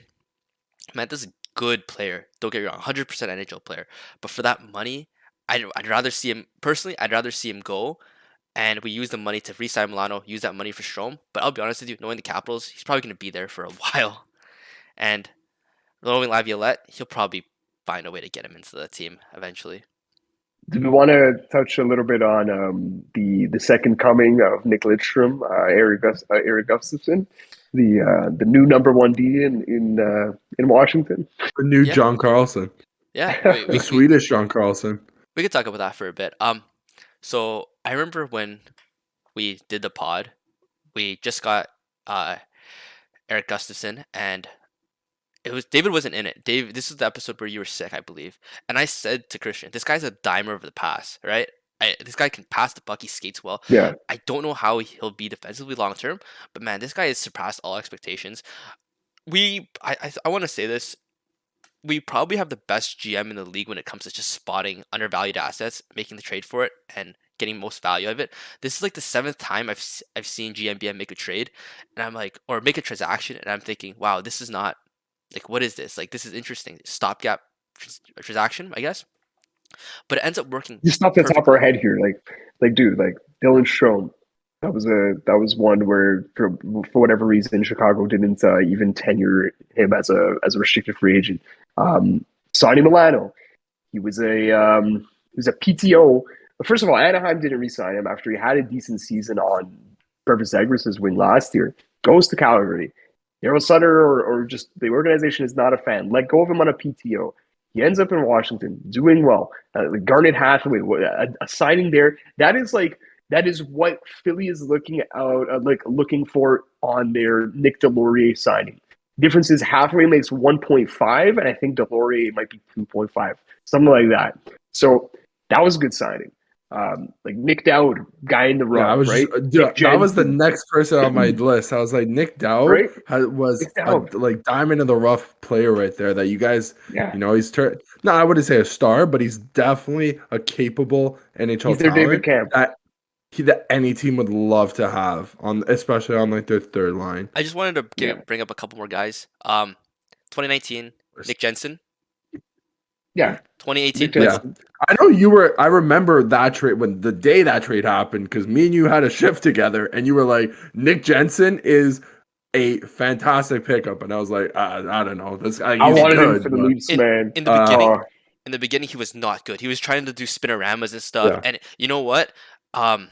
Mantha's a good player. Don't get me wrong, 100% NHL player. But for that money, I'd rather see him personally. I'd rather see him go, and we use the money to re-sign Milano. Use that money for Strom. But I'll be honest with you, knowing the Capitals, he's probably going to be there for a while. And knowing Laviolette, he'll probably find a way to get him into the team eventually. Do we want to touch a little bit on the second coming of Nick Lidstrom, Eric Gustafson, the new number one D in Washington? The new Yeah, John Carlson, yeah. the Swedish John Carlson. We could talk about that for a bit. So I remember when we did the pod, we just got Eric Gustafson, and it was David wasn't in it. Dave, this is the episode where you were sick, I believe. And I said to Christian, "This guy's a dimer of the pass, right? This guy can pass the puck. He skates well. Yeah, I don't know how he'll be defensively long term, but man, this guy has surpassed all expectations. I want to say this. We probably have the best GM in the league when it comes to just spotting undervalued assets, making the trade for it, and getting most value out of it. This is like the seventh time I've seen GMBM make a trade, and I'm like, or make a transaction, and I'm thinking, wow, this is not like what is this? Like this is interesting. Stopgap transaction, I guess, but it ends up working just off the top of our perfectly. head here, like dude, like Dylan Strome. That was one where for whatever reason Chicago didn't even tenure him as a restricted free agent. Sonny Milano, he was a PTO. But first of all, Anaheim didn't re-sign him after he had a decent season on Trevor Zegras' wing last year. Goes to Calgary. Daryl Sutter or just the organization is not a fan. Let go of him on a PTO. He ends up in Washington doing well. Like Garnet Hathaway, a signing there. That is what Philly is looking out looking for on their Nick Delorier signing. Difference is Hathaway makes 1.5, and I think Delorier might be 2.5, something like that. So that was a good signing. Like Nick Dowd, guy in the Yeah, I rug, was right? just, that was the Jensen, next person on my list. I was like, Nick Dowd right? was Nick a Dowd, like diamond in the rough player right there. That you guys, yeah, he's no, I wouldn't say a star, but he's definitely a capable he's NHL their David talent Camp. that any team would love to have on, especially on like their third line. I just wanted to Yeah, bring up a couple more guys. 2019, Nick Jensen. yeah, Nick 2018, Yeah. Jensen. I know I remember that trade when the day that trade happened because me and you had a shift together and you were like, Nick Jensen is a fantastic pickup. And I was like, I don't know. This guy, I he's wanted him for good, the but Leafs, man. in the uh, beginning, Oh, he was not good. He was trying to do spinoramas and stuff, yeah. and you know what? Um,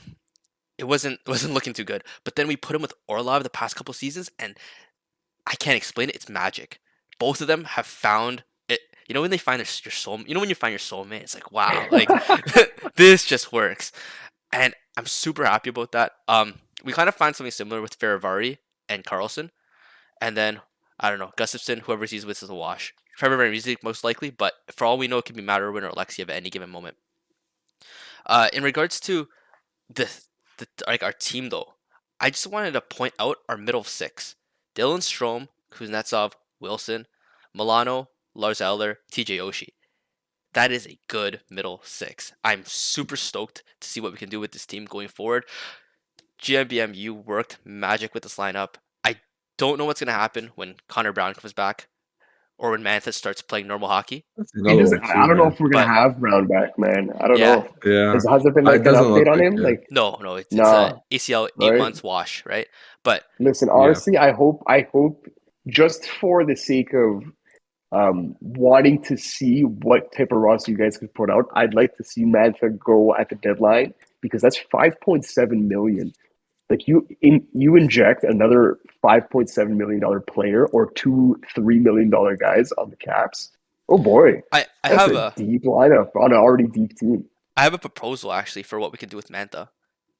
it wasn't wasn't looking too good. But then we put him with Orlov the past couple seasons, and I can't explain it. It's magic. Both of them have found it. You know when they find your soul. You know when you find your soulmate. It's like wow, like this just works, and I'm super happy about that. We kind of find something similar with Faravari and Carlson, and then I don't know Gustafson. Whoever he's with is a wash. Trevor Van Riesig most likely, but for all we know, it could be Matt Irwin or Alexiev at any given moment. In regards to the like our team though, I just wanted to point out our middle six: Dylan Strome, Kuznetsov, Wilson, Milano, Lars Eller, TJ Oshie. That is a good middle six. I'm super stoked to see what we can do with this team going forward. GMBM, you worked magic with this lineup. I don't know what's gonna happen when Connor Brown comes back or when Mantha starts playing normal hockey. That's He another doesn't. one too, I don't know man. if we're gonna But have Brown back, man. I don't yeah, know. Yeah, Has there been it like an doesn't look update on like him? it. Like, no, it's a nah, ACL eight right? months wash, right? But Listen, Yeah, honestly, I hope, just for the sake of wanting to see what type of roster you guys could put out, I'd like to see Mantha go at the deadline because that's 5.7 million. Like you inject another $5.7 million player or two $3 million guys on the Caps. Oh boy, I that's have a a deep lineup on an already deep team. I have a proposal actually for what we can do with Mantha.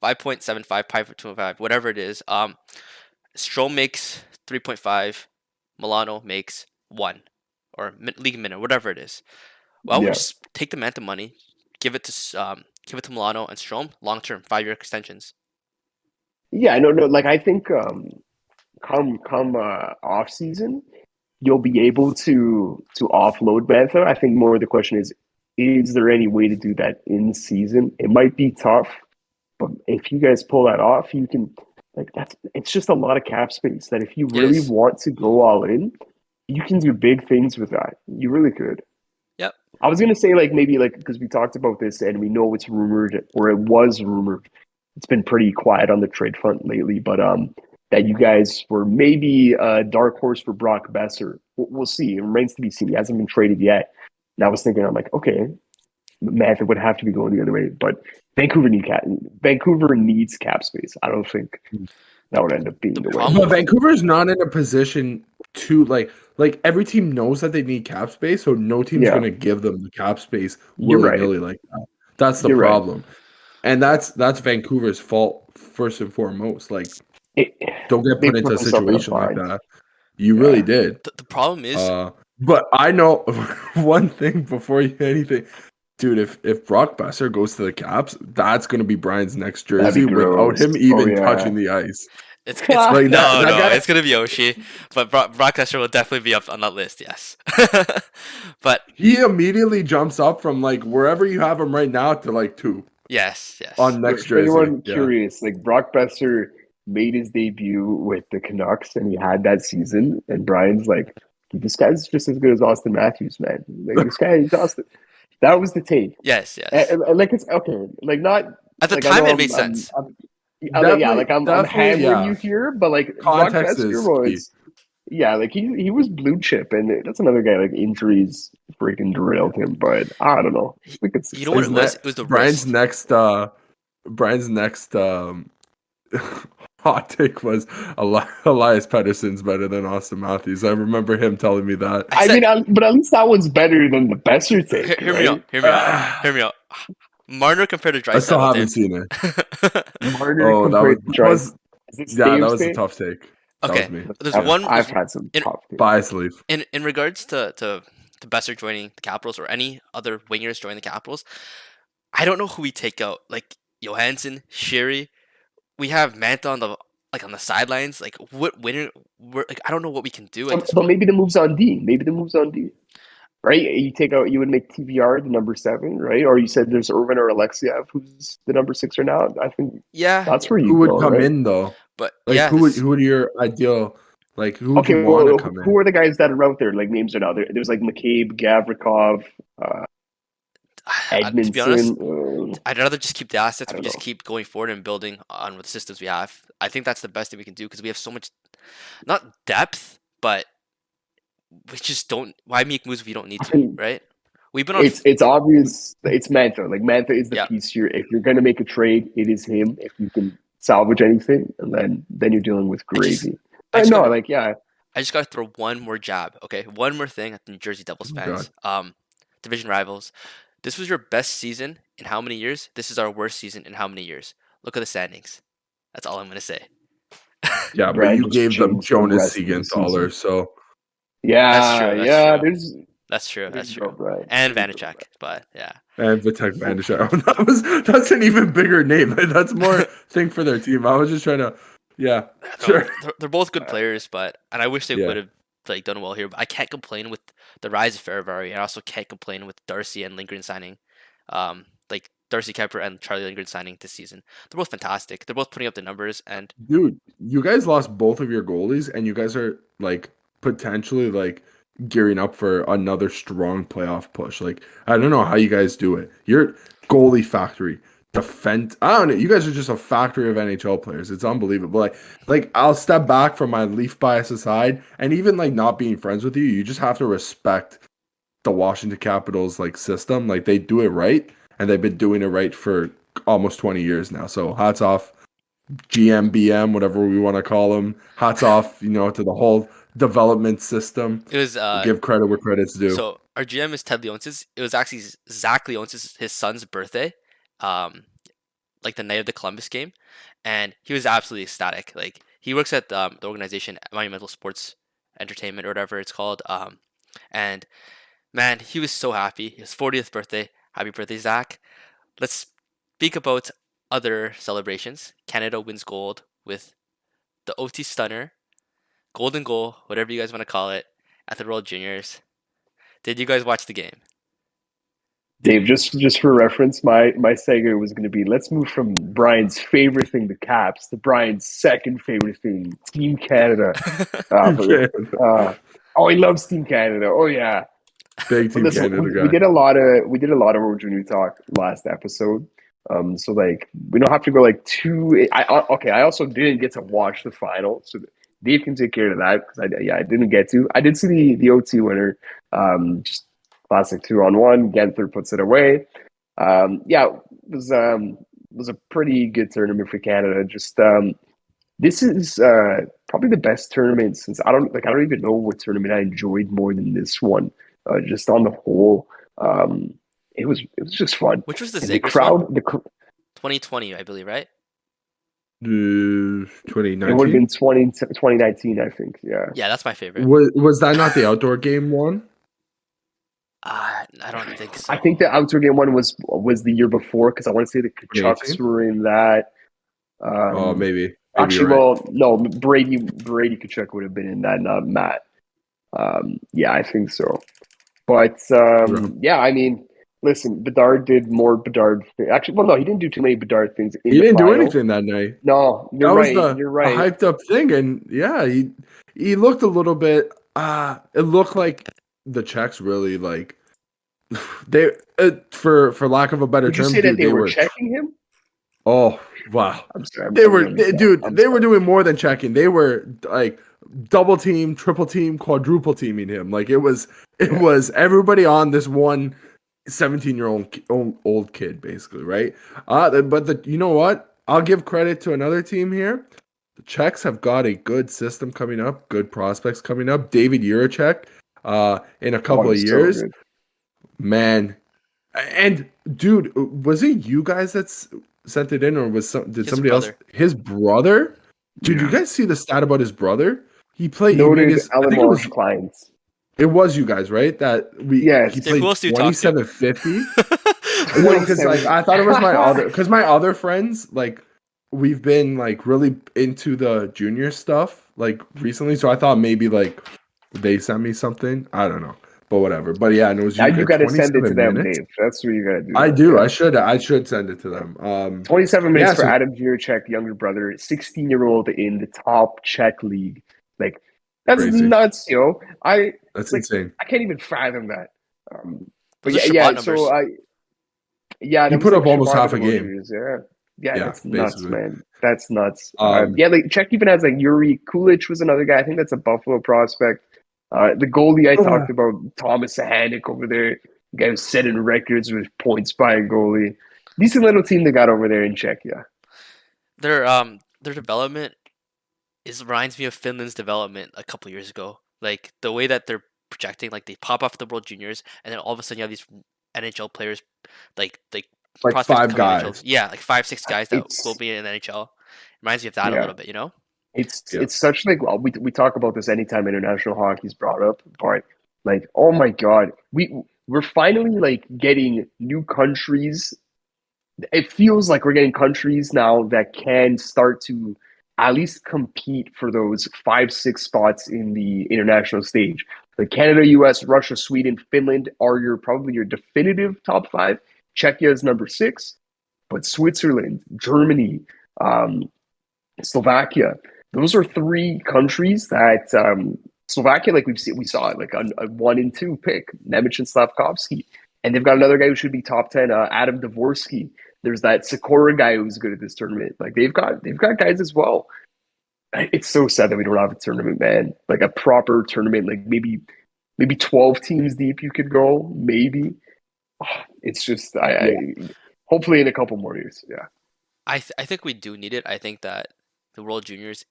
5.75, 5.25, whatever it is. Strom makes 3.5, Milano makes 1 or league minute, whatever it is. Why don't we Yeah, just take the Mantha money, give it to Milano and Strom long term, 5-year extensions. yeah, no. Like I think come off season, you'll be able to offload Bantha. I think more of the question is there any way to do that in season? It might be tough, but if you guys pull that off, you can like that's it's just a lot of cap space that if you It really is. want to go all in, you can do big things with that. You really could. Yep. I was gonna say like maybe like because we talked about this and we know it's rumored or it was rumored. It's been pretty quiet on the trade front lately, but that you guys were maybe a dark horse for Brock Besser. We'll see. It remains to be seen. He hasn't been traded yet. And I was thinking, I'm like, okay, math it would have to be going the other way, but Vancouver needs cap space. I don't think that would end up being The the way. problem but with Vancouver's not in a position to like every team knows that they need cap space, so no team's Yeah, gonna give them the cap space you're willy right. nilly like that. That's the You're right. problem, and that's Vancouver's fault first and foremost. Like, It, don't get they put put into a themselves in a situation like bind. that. You really Yeah. did. the problem is But I know one thing before you anything, dude. If Brock Besser goes to the Caps, that's gonna be Brian's next That'd be jersey without gross. him Oh even yeah. touching the ice. it's Like that no that no guy. it's gonna be Oshie, but Brock Lesnar will definitely be up on that list. Yes, but He immediately jumps up from like wherever you have him right now to like 2 yes. on next For jersey. anyone Yeah. curious, like Brock Besser made his debut with the Canucks and he had that season, and Brian's like, this guy's just as good as Austin Matthews, man. Like this guy is Austin. That was the take. Yes. And, like it's okay, like not At the like I time, know it made sense. yeah, Definitely, like I'm definitely, hammering yeah. you here, but like Brock Context Besser is key. was yeah, like he was blue chip, and that's another guy like injuries freaking derailed him, but I don't know. He- We could see you know what His it something. was? ne- It was the Brian's wrist. next Brian's next hot take was Elias Pettersson's better than Austin Matthews. I remember him telling me that. I I said, mean, but at least that one's better than the Besser take, hear me out. right? Hear me out. Hear me out. Marner compared to I still Draisaitl, haven't dude. seen it. Marner Oh, compared to that was Trice. Is it yeah, that Staves was a take? tough take. That was Okay, me. there's one. I've had some In tough takes. Bias leaf. in regards to Besser joining the Capitals or any other wingers joining the Capitals. I don't know who we take out. Like Johansson, Sherry. We have Manta on the sidelines. Like what winner? Like I don't know what we can do at this But point. maybe the move's on D. Maybe the move's on D. Right? You would make TVR the number 7, right? Or you said there's Irvin or Alexiev who's the number 6 right now. I think Yeah, that's where Who you would go, come right? in though? but Like yeah, who would your ideal like who would you Okay, want to well, come who in? are the guys that are out there? Like names are now there. There's like McCabe, Gavrikov, to be honest, Edmondson. I'd rather just keep the assets. I We don't just know. keep going forward and building on with the systems we have. I think that's the best thing we can do because we have so much, not depth, but we just don't. Why make moves if you don't need to, right? We've been on. It's obvious. It's Mantha. Like Mantha is the Yeah, piece here. If you're gonna make a trade, it is him. If you can salvage anything, and then you're dealing with I just, gravy. I I just know, got, like yeah, I just got to throw one more jab. Okay, one more thing at the New Jersey Devils Oh God. fans. Division rivals. This was your best season in how many years? This is our worst season in how many years? Look at the standings. That's all I'm gonna say. Yeah, but Brad you just gave them jinxed the Jonas rest of the season. Siegenthaler, so That's Yeah, true. That's yeah. true. That's true. There That's you go, true. Bryan. And There you go, Vanacek, but yeah. And Vitek Vanacek. That's an even bigger name. That's more thing for their team. I was just trying to, yeah, No, sure, they're both good Bryan. players, and I wish they yeah. would have like done well here. But I can't complain with the rise of Ferravari, and I also can't complain with Darcy and Lindgren signing, like Darcy Kemper and Charlie Lindgren signing this season. They're both fantastic. They're both putting up the numbers, and Dude, you guys lost both of your goalies, and you guys are like potentially like gearing up for another strong playoff push. Like, I don't know how you guys do it. You're goalie factory. Defend. I don't know. You guys are just a factory of NHL players. It's unbelievable. Like I'll step back from my Leaf bias aside, and even like not being friends with you, you just have to respect the Washington Capitals like system. Like they do it right, and they've been doing it right for almost 20 years now. So hats off GM, whatever we want to call them. Hats off, to the whole development system. it was Give credit where credit's due. so our GM is Ted Leonsis. It was actually Zach Leonsis, his son's birthday, like the night of the Columbus game, and he was absolutely ecstatic. Like he works at the organization Monumental Sports Entertainment or whatever it's called, and man, he was so happy. His 40th birthday. Happy birthday, Zach. Let's speak about other celebrations. Canada wins gold with the OT Stunner, Golden Goal, whatever you guys want to call it, at the World Juniors. Did you guys watch the game? Dave, just for reference, my segue was going to be, let's move from Bryan's favorite thing, the Caps, to Bryan's second favorite thing, Team Canada. Okay. Oh, he loves Team Canada. Oh yeah. Big Team Listen, Canada guy. we did a lot of World Junior talk last episode. So like we don't have to go like too. I also didn't get to watch the final, so Dave can take care of that because I didn't get to. I did see the OT winner. Just classic 2-on-1. Genther puts it away. Yeah, it was a pretty good tournament for Canada. Just this is probably the best tournament since I don't even know what tournament I enjoyed more than this one. Just on the whole, it was just fun. Which was the And the Zegers crowd, one? 2020, I believe, right? it would have 2019. been 2019, I think. Yeah. Yeah, that's my favorite. Was that not the outdoor game one? I don't think so. I think the outdoor game one was the year before because I want to say the Kachucks 2018? were in that. Oh, maybe. Actually, You're right. well, no, Brady Kachuk would have been in that, not Matt. Yeah, I think so. But yeah, I mean, listen, Bedard did more Bedard things. Actually, well, no, he didn't do too many Bedard things. He didn't do anything that night. No, That you're was right. You're the right. hyped up thing, and yeah, he looked a little bit. It looked like the Czechs really like they for lack of a better Would you term, say that dude, they were checking him? Oh wow, I'm sorry. they were doing more than checking. They were like double team, triple team, quadruple teaming him. Like it was everybody on this one 17-year-old kid basically, right? But you know what? I'll give credit to another team here. The Czechs have got a good system coming up, good prospects coming up. David Jiricek, in a couple of years, So man. And dude, was it you guys that sent it in, or did somebody else? His brother? Dude, you guys see the stat about his brother? He played. noted I think it was clients. It was you guys, right? Yes. He Dick, played who else do you talk to? 2750. No, because like I thought it was my other friends, like we've been like really into the junior stuff like recently, so I thought maybe like they sent me something. I don't know, but whatever. But yeah, and it was Now you got to send it to 27 them, minutes. Dave. That's what you got to do. I do. Yeah. I should send it to them. 27 minutes yeah, for so- Adam Jiricek, younger brother, 16-year-old in the top Czech league. Like that's Crazy. nuts, yo. That's like, insane. I can't even fathom that. But Those are yeah, Shabbat numbers. so He that put was up almost Shabbat half a game. Devotees, Yeah, Yeah, that's nuts, basically. man. That's nuts. Um, Yeah, like Czech even has like Yuri Kulich was another guy. I think that's a Buffalo prospect. The goalie I talked about, Thomas Sahanik over there, the guy who's setting records with points by a goalie. Decent little team they got over there in Czechia. Their development reminds me of Finland's development a couple years ago. Like the way that they're projecting, like they pop off the World Juniors, and then all of a sudden you have these NHL players, like prospects five becoming guys. NHL. Yeah, like 5-6 guys that will be in the NHL. Reminds me of that a little bit, you know. It's such like we talk about this anytime international hockey's brought up, but Like, oh my God, we're finally like getting new countries. It feels like we're getting countries now that can start to at least compete for those 5, 6 spots in the international stage. Like Canada, US, Russia, Sweden, Finland are probably your definitive top five. Czechia is number six, but Switzerland, Germany, um, Slovakia, those are three countries that Slovakia, like we saw it like a 1 and 2 pick, Nemec and Slavkovsky, and they've got another guy who should be top 10, Adam Dvorsky. There's that Sikora guy who's good at this tournament. Like they've got guys as well. It's so sad that we don't have a tournament, man. Like a proper tournament, like maybe 12 teams deep you could go, maybe. It's just Yeah. I hopefully in a couple more years. Yeah. I think we do need it. I think that the World Juniors,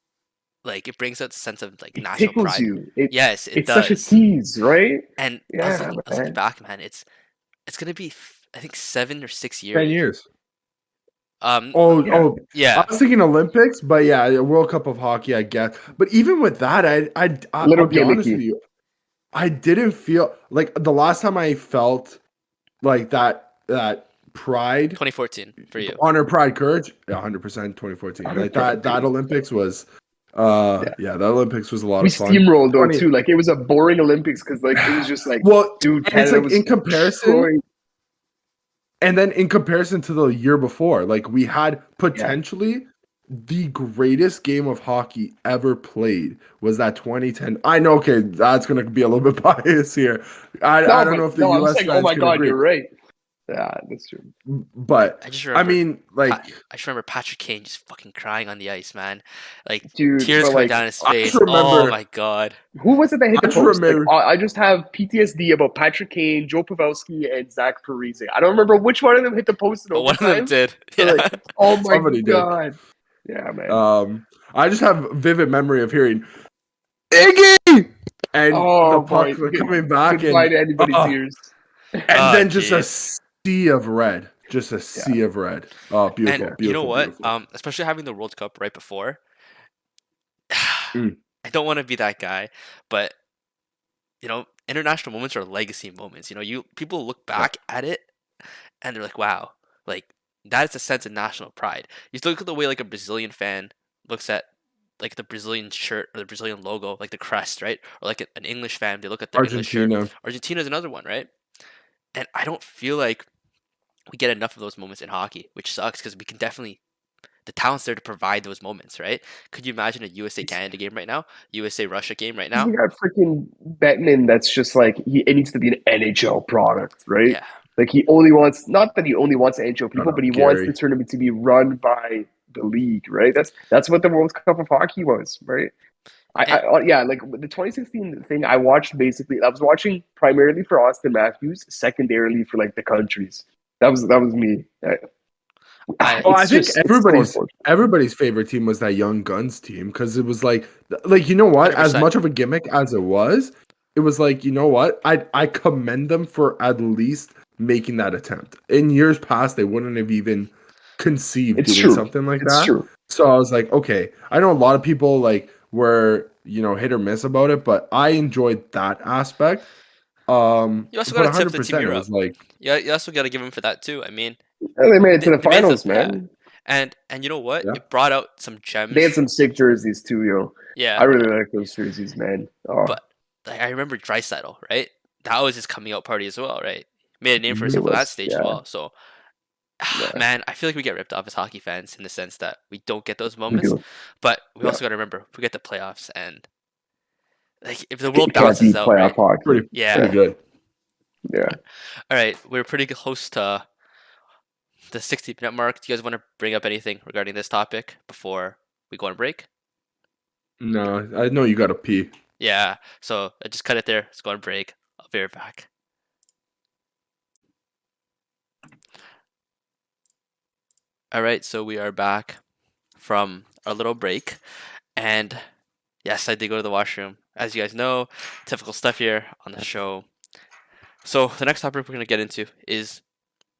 like, it brings out a sense of like It national tickles pride. you. Yes, it It's such a does. tease, right? And Yeah, I was looking man. back, man. It's gonna be I think 7 or 6 years. 10 years. Um, Oh, Yeah. oh, I yeah, was thinking Olympics, but yeah, a World Cup of hockey, I guess. But even with that, A I'll little be honest with gimmicky. you, I didn't feel like the last time I felt like that pride, 2014 for you. honor, pride, courage. 100% 2014. Like that Olympics was, Yeah. yeah, that Olympics was a lot We of fun. steamrolled though 20, too. Like it was a boring Olympics because like it was just like, well, dude, and it's Canada like was in comparison. destroying. And then in comparison to the year before, like we had Yeah. potentially the greatest game of hockey ever played was that 2010. I know, okay, that's gonna be a little bit biased here. I No, don't know but if the no, I'm US saying, oh fans my can God, agree. you're right. Yeah, that's true. But I just I remember mean, like I just remember Patrick Kane just fucking crying on the ice, man. Like Dude, tears but coming like down his I just face. Oh remember my god. who was it that hit I the just post? Like remember I just have PTSD about Patrick Kane, Joe Pavelski, and Zach Parise. I don't remember which one of them hit the post in But one of them overtime. did. But Yeah. like, oh my somebody did. God. Yeah, man. I just have vivid memory of hearing Iggy and the Oh puck boy. coming back Goodbye to anybody's uh, ears. and Oh then just a jeez. sea of red. Just a Yeah. sea of red. Oh, And beautiful, you know beautiful, what? beautiful. Especially having the World Cup right before. Mm. I don't want to be that guy, but international moments are legacy moments. You people look Yeah. back at it and they're like, wow, like that is a sense of national pride. You look at the way like a Brazilian fan looks at like the Brazilian shirt or the Brazilian logo, like the crest, right? Or like an English fan, they look at their English shirt. Argentina. Argentina is another one, right? And I don't feel like we get enough of those moments in hockey, which sucks because we can definitely the talent's there to provide those moments, right? Could you imagine a USA Canada game right now, USA Russia game right now? We got freaking Bettman that's just like it needs to be an NHL product, right? Yeah, Like he only wants not that he only wants NHL No, people, no, but he wants the Gary. tournament to be run by the league, right? That's what the World Cup of Hockey was, right? and Yeah, like the 2016 thing I watched basically I was watching primarily for Austin Matthews, secondarily for like the countries. That was me. I Well, I It's think just it's so unfortunate. everybody's favorite team was that Young Guns team because it was like you know what? hundred As percent. much of a gimmick as it was like you know what? I commend them for at least making that attempt. In years past, they wouldn't have even conceived It's doing true. something like It's that. true. So I was like, okay. I know a lot of people like were hit or miss about it, but I enjoyed that aspect. You also got But to tip the Team 100%, it Europe. was like, Yeah, you also got to give them for that too. I mean, And they made it to the they made finals, some, yeah, man. and you know what? yeah. It brought out some They had gems. some sick jerseys too, yo. I Yeah, really like those jerseys, man. Oh, but like I remember Draisaitl, right? That was his coming out party as well, right? Made a name for it himself on that was, stage as yeah, well. So, yeah, man, I feel like we get ripped off as hockey fans in the sense that we don't get those we moments. do. But we Yeah, also got to remember we get the playoffs, and like if the you world can't balances beat out, playoff right? hockey. Yeah. pretty good. Yeah, All right, we're pretty close to the 60-minute mark. Do you guys want to bring up anything regarding this topic before we go on break? No, I know you got to pee. Yeah. So I just cut it there. Let's go on break. I'll be right back. All right, so we are back from our little break, and yes, I did go to the washroom. As you guys know, typical stuff here on the show. So the next topic we're going to get into is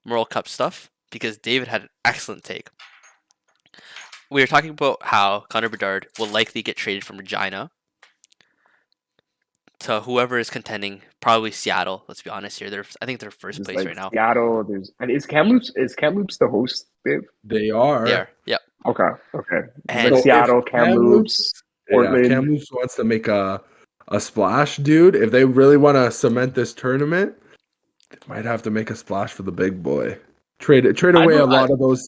World Cup stuff because David had an excellent take. We were talking about how Connor Bedard will likely get traded from Regina to whoever is contending. Probably Seattle. Let's be honest here. I think they're first There's place like right now. Seattle. And is Kamloops the host, Dave? They They are. are. Yep. Okay. There's And like So if Seattle, Kamloops, Portland. Kamloops wants to make a splash, dude. If they really want to cement this tournament, they might have to make a splash for the big boy. Trade away a lot of those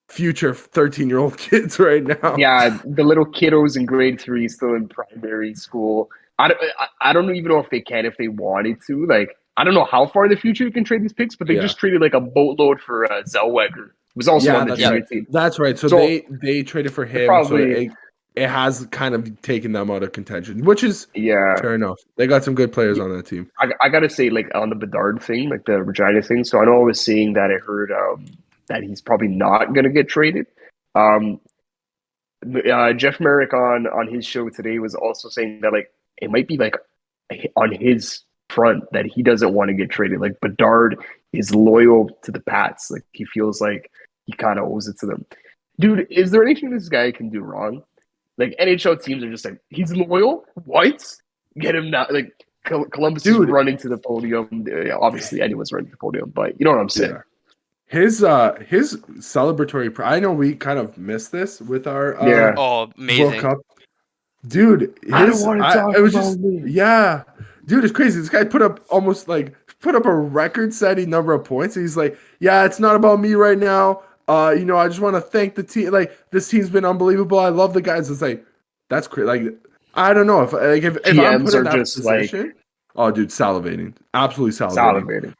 future 13-year-old kids right now. Yeah, the little kiddos in grade 3 still in primary school. I don't even know if they can if they wanted to. Like, I don't know how far in the future you can trade these picks, but they Yeah. just traded like a boatload for Zellweger. Who was also on the that's junior right. team. That's right. So, So, they traded for him. probably- So it has kind of taken them out of contention, which is Yeah, fair enough. They got some good players on that team. I gotta say, like on the Bedard thing, like the Regina thing. So I know I was saying that I heard that he's probably not gonna get traded. Jeff Merrick on his show today was also saying that like it might be like on his front that he doesn't want to get traded. Like Bedard is loyal to the Pats. Like he feels like he kind of owes it to them. Dude, is there anything this guy can do wrong? Like NHL teams are just like, he's loyal. What? Get him now. Like Columbus is running to the podium. Obviously, anyone's running to the podium, but you know what I'm saying. Yeah. His celebratory. I know we kind of missed this with our amazing World Cup. Dude, I don't want to talk about me. Yeah, dude, it's crazy. This guy put up a record-setting number of points. And he's like, yeah, it's not about me right now. I just want to thank the team. Like, this team's been unbelievable. I love the guys. It's like, that's crazy. Like, I don't know if I'm put in that position. Oh, dude, salivating, absolutely salivating.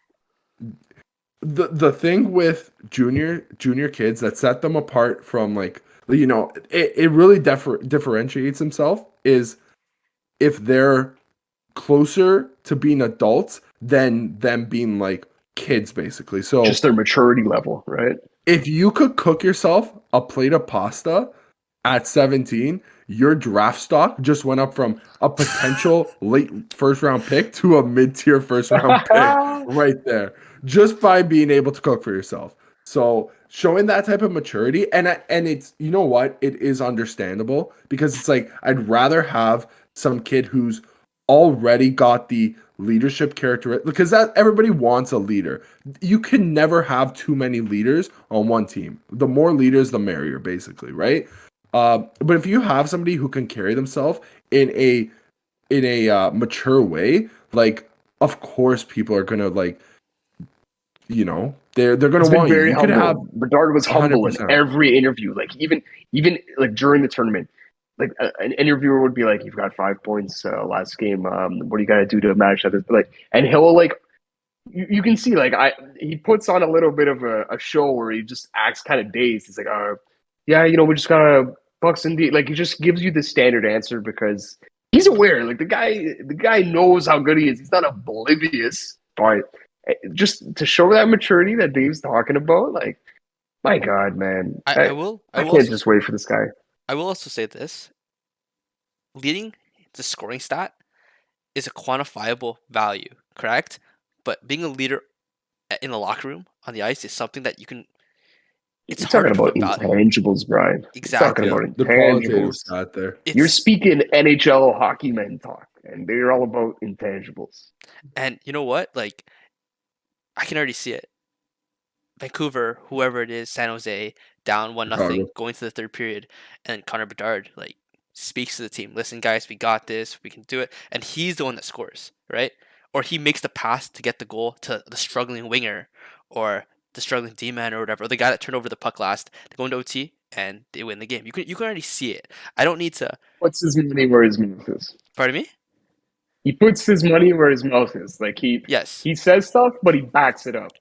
The thing with junior kids that set them apart from like, it really differentiates himself is if they're closer to being adults than them being like kids, basically. So just their maturity level, right? If you could cook yourself a plate of pasta at 17, your draft stock just went up from a potential late first round pick to a mid-tier first round pick right there, just by being able to cook for yourself. So showing that type of maturity, and it's, you know what, it is understandable, because it's like, I'd rather have some kid who's already got the leadership characteristic, because that everybody wants a leader. You can never have too many leaders on one team. The more leaders, the merrier, basically, right? But if you have somebody who can carry themselves in a mature way, like, of course people are gonna like, they're gonna want very you. Humble. Bedard was humble 100%. in every interview. Like even like during the tournament, like an interviewer would be like, "You've got 5 points last game. What do you got to do to match that?" But like, and he'll like, you can see like he puts on a little bit of a show where he just acts kind of dazed. He's like, yeah, we just got a Bucks and D. Like he just gives you the standard answer because he's aware. Like the guy knows how good he is. He's not oblivious, but just to show that maturity that Dave's talking about, like, my God, man, I can't just wait for this guy. I will also say this: leading the scoring stat is a quantifiable value, correct? But being a leader in the locker room on the ice is something that you can. It's You're talking hard about to put value. intangibles, Brian. Exactly. You're talking about The intangibles. out there. You're speaking NHL hockey men talk, and they're all about intangibles. And you know what? Like, I can already see it. Vancouver, whoever it is, San Jose, down 1-0, going to the third period, and Connor Bedard like speaks to the team. Listen, guys, we got this. We can do it. And he's the one that scores, right? Or he makes the pass to get the goal to the struggling winger, or the struggling D-man, or whatever. Or the guy that turned over the puck last. They go into OT and they win the game. You can already see it. I don't need to. Puts his money where his mouth is. Pardon me? He puts his money where his mouth is. Like he says stuff, but he backs it up.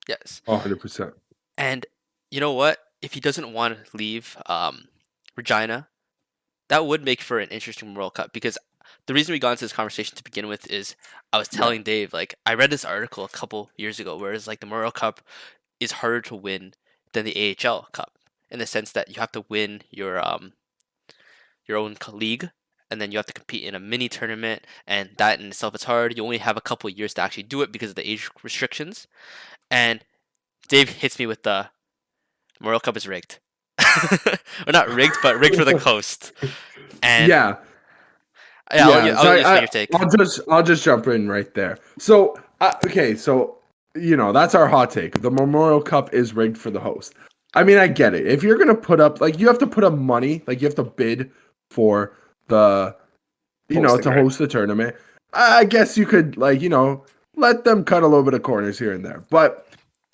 Yes. 100%. And you know what? If he doesn't want to leave Regina, that would make for an interesting World Cup, because the reason we got into this conversation to begin with is I was telling Dave, like, I read this article a couple years ago where it's like the World Cup is harder to win than the AHL Cup, in the sense that you have to win your own league, and then you have to compete in a mini tournament, and that in itself is hard. You only have a couple of years to actually do it because of the age restrictions. And Dave hits me with the World Cup is rigged. Or not rigged, but rigged for the coast. And yeah. Yeah, I'll just I, your take. I'll just jump in right there. So okay, so that's our hot take. The Memorial Cup is rigged for the host. I mean, I get it. If you're gonna put up you have to put up money, you have to bid for the Hosting, to right? host the tournament. I guess you could let them cut a little bit of corners here and there. But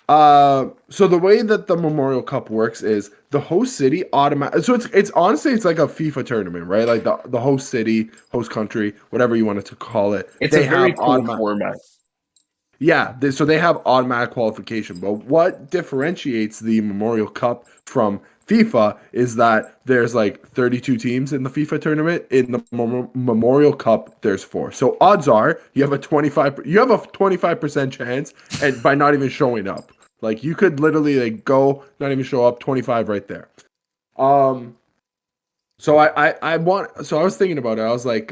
so the way that the Memorial Cup works is the host city automatic. So it's honestly it's like a FIFA tournament, right? Like the host city, host country, whatever you wanted to call it. It's They a very have cool format. Yeah, so they have automatic qualification. But what differentiates the Memorial Cup from FIFA is that there's 32 teams in the FIFA tournament. In the Memorial Cup, there's 4. So odds are you have a 25% chance, and by not even showing up, you could literally go not even show up, 25 right there. So I was thinking about it. I was like,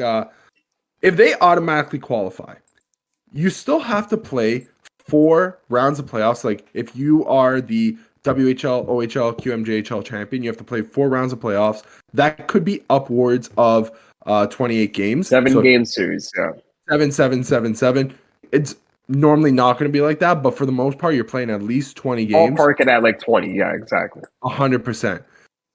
if they automatically qualify, you still have to play 4 rounds of playoffs. Like if you are the WHL, OHL, QMJHL champion, you have to play 4 rounds of playoffs. That could be upwards of 28 games. 7-game series, yeah. 7, 7, 7, 7. It's normally not going to be like that, but for the most part, you're playing at least 20 games. I'll park it at 20. Yeah, exactly. 100%.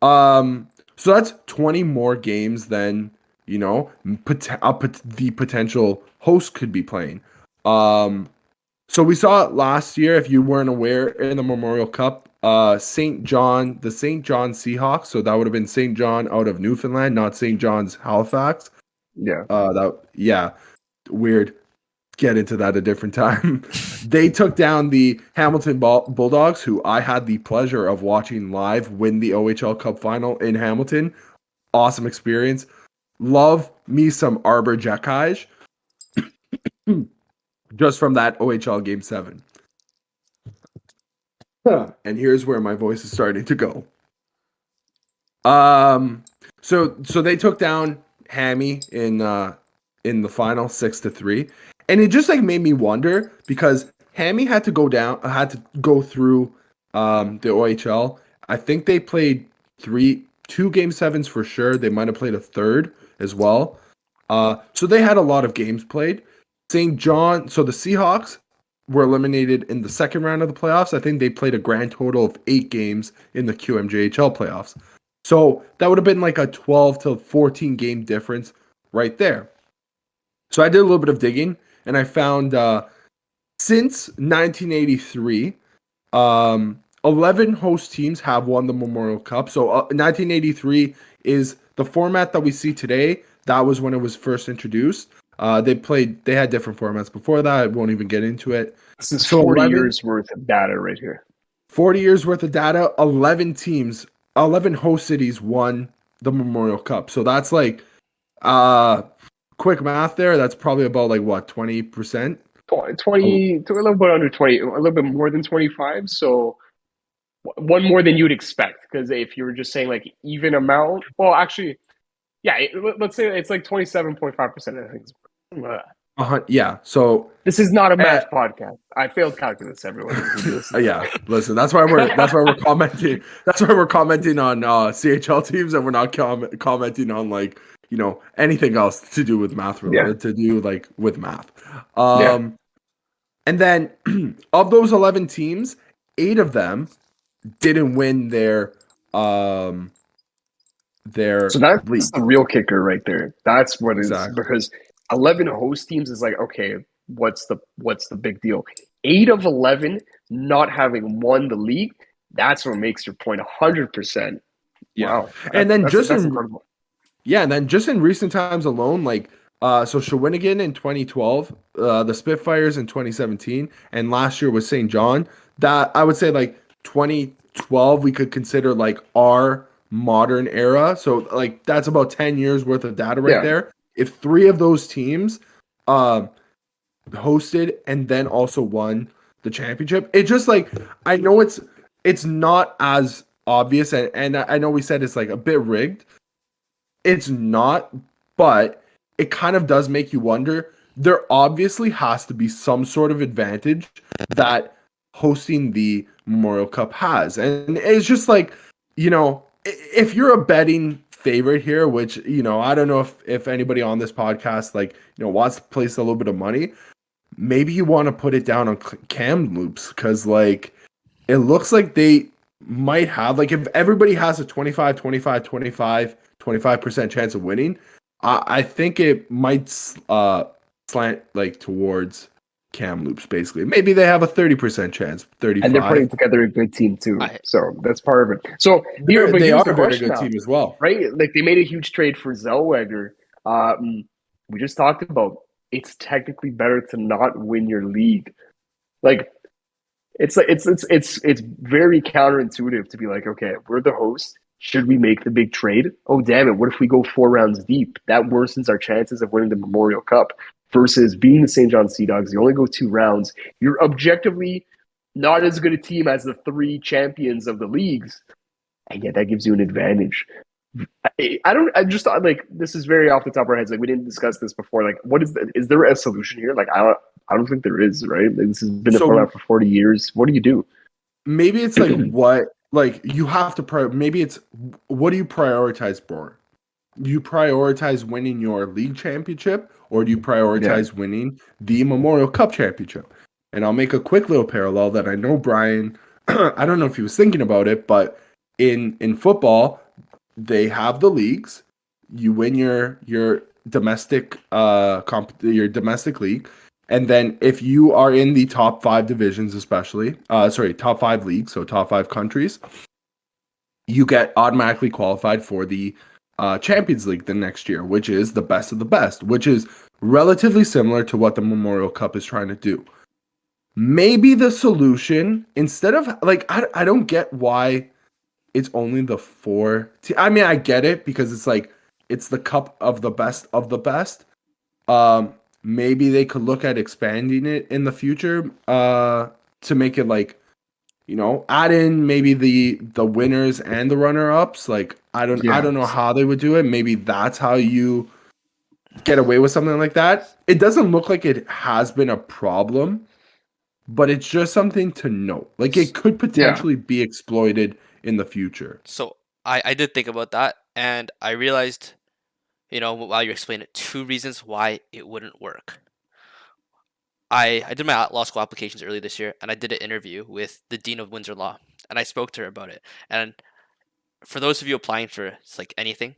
So that's 20 more games than the potential host could be playing. So we saw it last year, if you weren't aware, in the Memorial Cup, the St. John Seahawks. So that would have been St. John out of Newfoundland, not St. John's Halifax. Yeah. Weird. Get into that a different time. They took down the Hamilton Bulldogs, who I had the pleasure of watching live win the OHL Cup final in Hamilton. Awesome experience. Love me some Arbor Jackage. Just from that OHL Game 7. And here's where my voice is starting to go. So they took down Hammy in the final 6-3. And it just made me wonder, because Hammy had to go through the OHL. I think they played 2 Game 7s for sure. They might have played a third as well. So they had a lot of games played. St. John, so the Seahawks were eliminated in the second round of the playoffs. I think they played a grand total of 8 games in the QMJHL playoffs. So that would have been a 12 to 14 game difference right there. So I did a little bit of digging, and I found since 1983, 11 host teams have won the Memorial Cup. So 1983 is the format that we see today. That was when it was first introduced. They had different formats before that. I won't even get into it. This is 40 years worth of data right here. 40 years worth of data. 11 host cities won the Memorial Cup. So that's quick math there. That's probably about 20%? 20 to a little bit under 20, a little bit more than 25. So one more than you'd expect. Because if you were just saying even amount, well, actually, yeah, let's say it's 27.5%. I think. Yeah. So this is not a math podcast. I failed calculus. Everyone. Yeah. Listen, that's why we're commenting. That's why we're commenting on CHL teams, and we're not commenting on anything else to do with math related to do with math. And then of those 11 teams, 8 of them didn't win their So that's league. The real kicker right there. That's what is because 11 host teams is okay, what's the big deal? 8 of 11 not having won the league, that's what makes your point 100%. Yeah. Wow. And then incredible. And then just in recent times alone, so Shawinigan in 2012, the Spitfires in 2017, and last year was St. John. That I would say 2012 we could consider our modern era. So that's about 10 years worth of data right there. If 3 of those teams hosted and then also won the championship, it just I know it's not as obvious, and I know we said it's a bit rigged. It's not, but it kind of does make you wonder. There obviously has to be some sort of advantage that hosting the Memorial Cup has. And it's just if you're a betting favorite here, which, I don't know if anybody on this podcast, wants to place a little bit of money. Maybe you want to put it down on Kamloops, because, it looks like they might have, if everybody has a 25, 25, 25, 25% chance of winning, I think it might slant, towards Kamloops, basically. Maybe they have a 30% chance, 35. And they're putting together a good team too, so that's part of it. So they are a very good team as well, right? Like, they made a huge trade for Zellweger. We just talked about, it's technically better to not win your league. Like, it's very counterintuitive to be like, okay, we're the host. Should we make the big trade? Oh, damn it. What if we go 4 rounds deep? That worsens our chances of winning the Memorial Cup. Versus being the St. John Sea Dogs, you only go 2 rounds. You're objectively not as good a team as the 3 champions of the leagues, and yet that gives you an advantage. I just thought, this is very off the top of our heads. We didn't discuss this before. What is there a solution here? I don't think there is, right? This has been a format for 40 years. What do you do? Maybe it's you have to maybe it's, what do you prioritize more? Do you prioritize winning your league championship, or do you prioritize winning the Memorial Cup championship? And I'll make a quick little parallel that I know Bryan, I don't know if he was thinking about it, but in football, they have the leagues. You win your domestic your domestic league, and then if you are in the top 5 divisions, especially top 5 leagues, so top 5 countries, you get automatically qualified for the Champions League the next year, which is the best of the best, which is relatively similar to what the Memorial Cup is trying to do. Maybe the solution, instead of I don't get why it's only the 4. I mean, I get it, because it's the cup of the best of the best. Maybe they could look at expanding it in the future to make it add in maybe the winners and the runner-ups. I don't know how they would do it. Maybe that's how you get away with something like that. It doesn't look like it has been a problem, but it's just something to note. It could potentially be exploited in the future. So I did think about that, and I realized, while you explained it, 2 reasons why it wouldn't work. I did my law school applications earlier this year, and I did an interview with the Dean of Windsor Law, and I spoke to her about it. And for those of you applying for anything,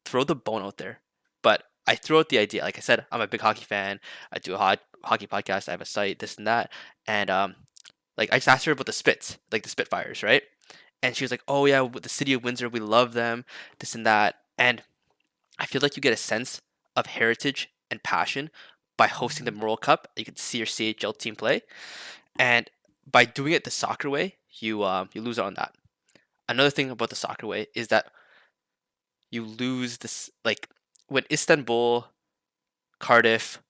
throw the bone out there. But I threw out the idea. Like I said, I'm a big hockey fan. I do a hockey podcast. I have a site, this and that. And I just asked her about the Spits, the Spitfires, right? And she was like, "Oh yeah, with the city of Windsor, we love them, this and that." And I feel like you get a sense of heritage and passion by hosting the Memorial Cup. You can see your CHL team play, and by doing it the soccer way, you lose out on that. Another thing about the soccer way is that you lose this, when Istanbul, Cardiff,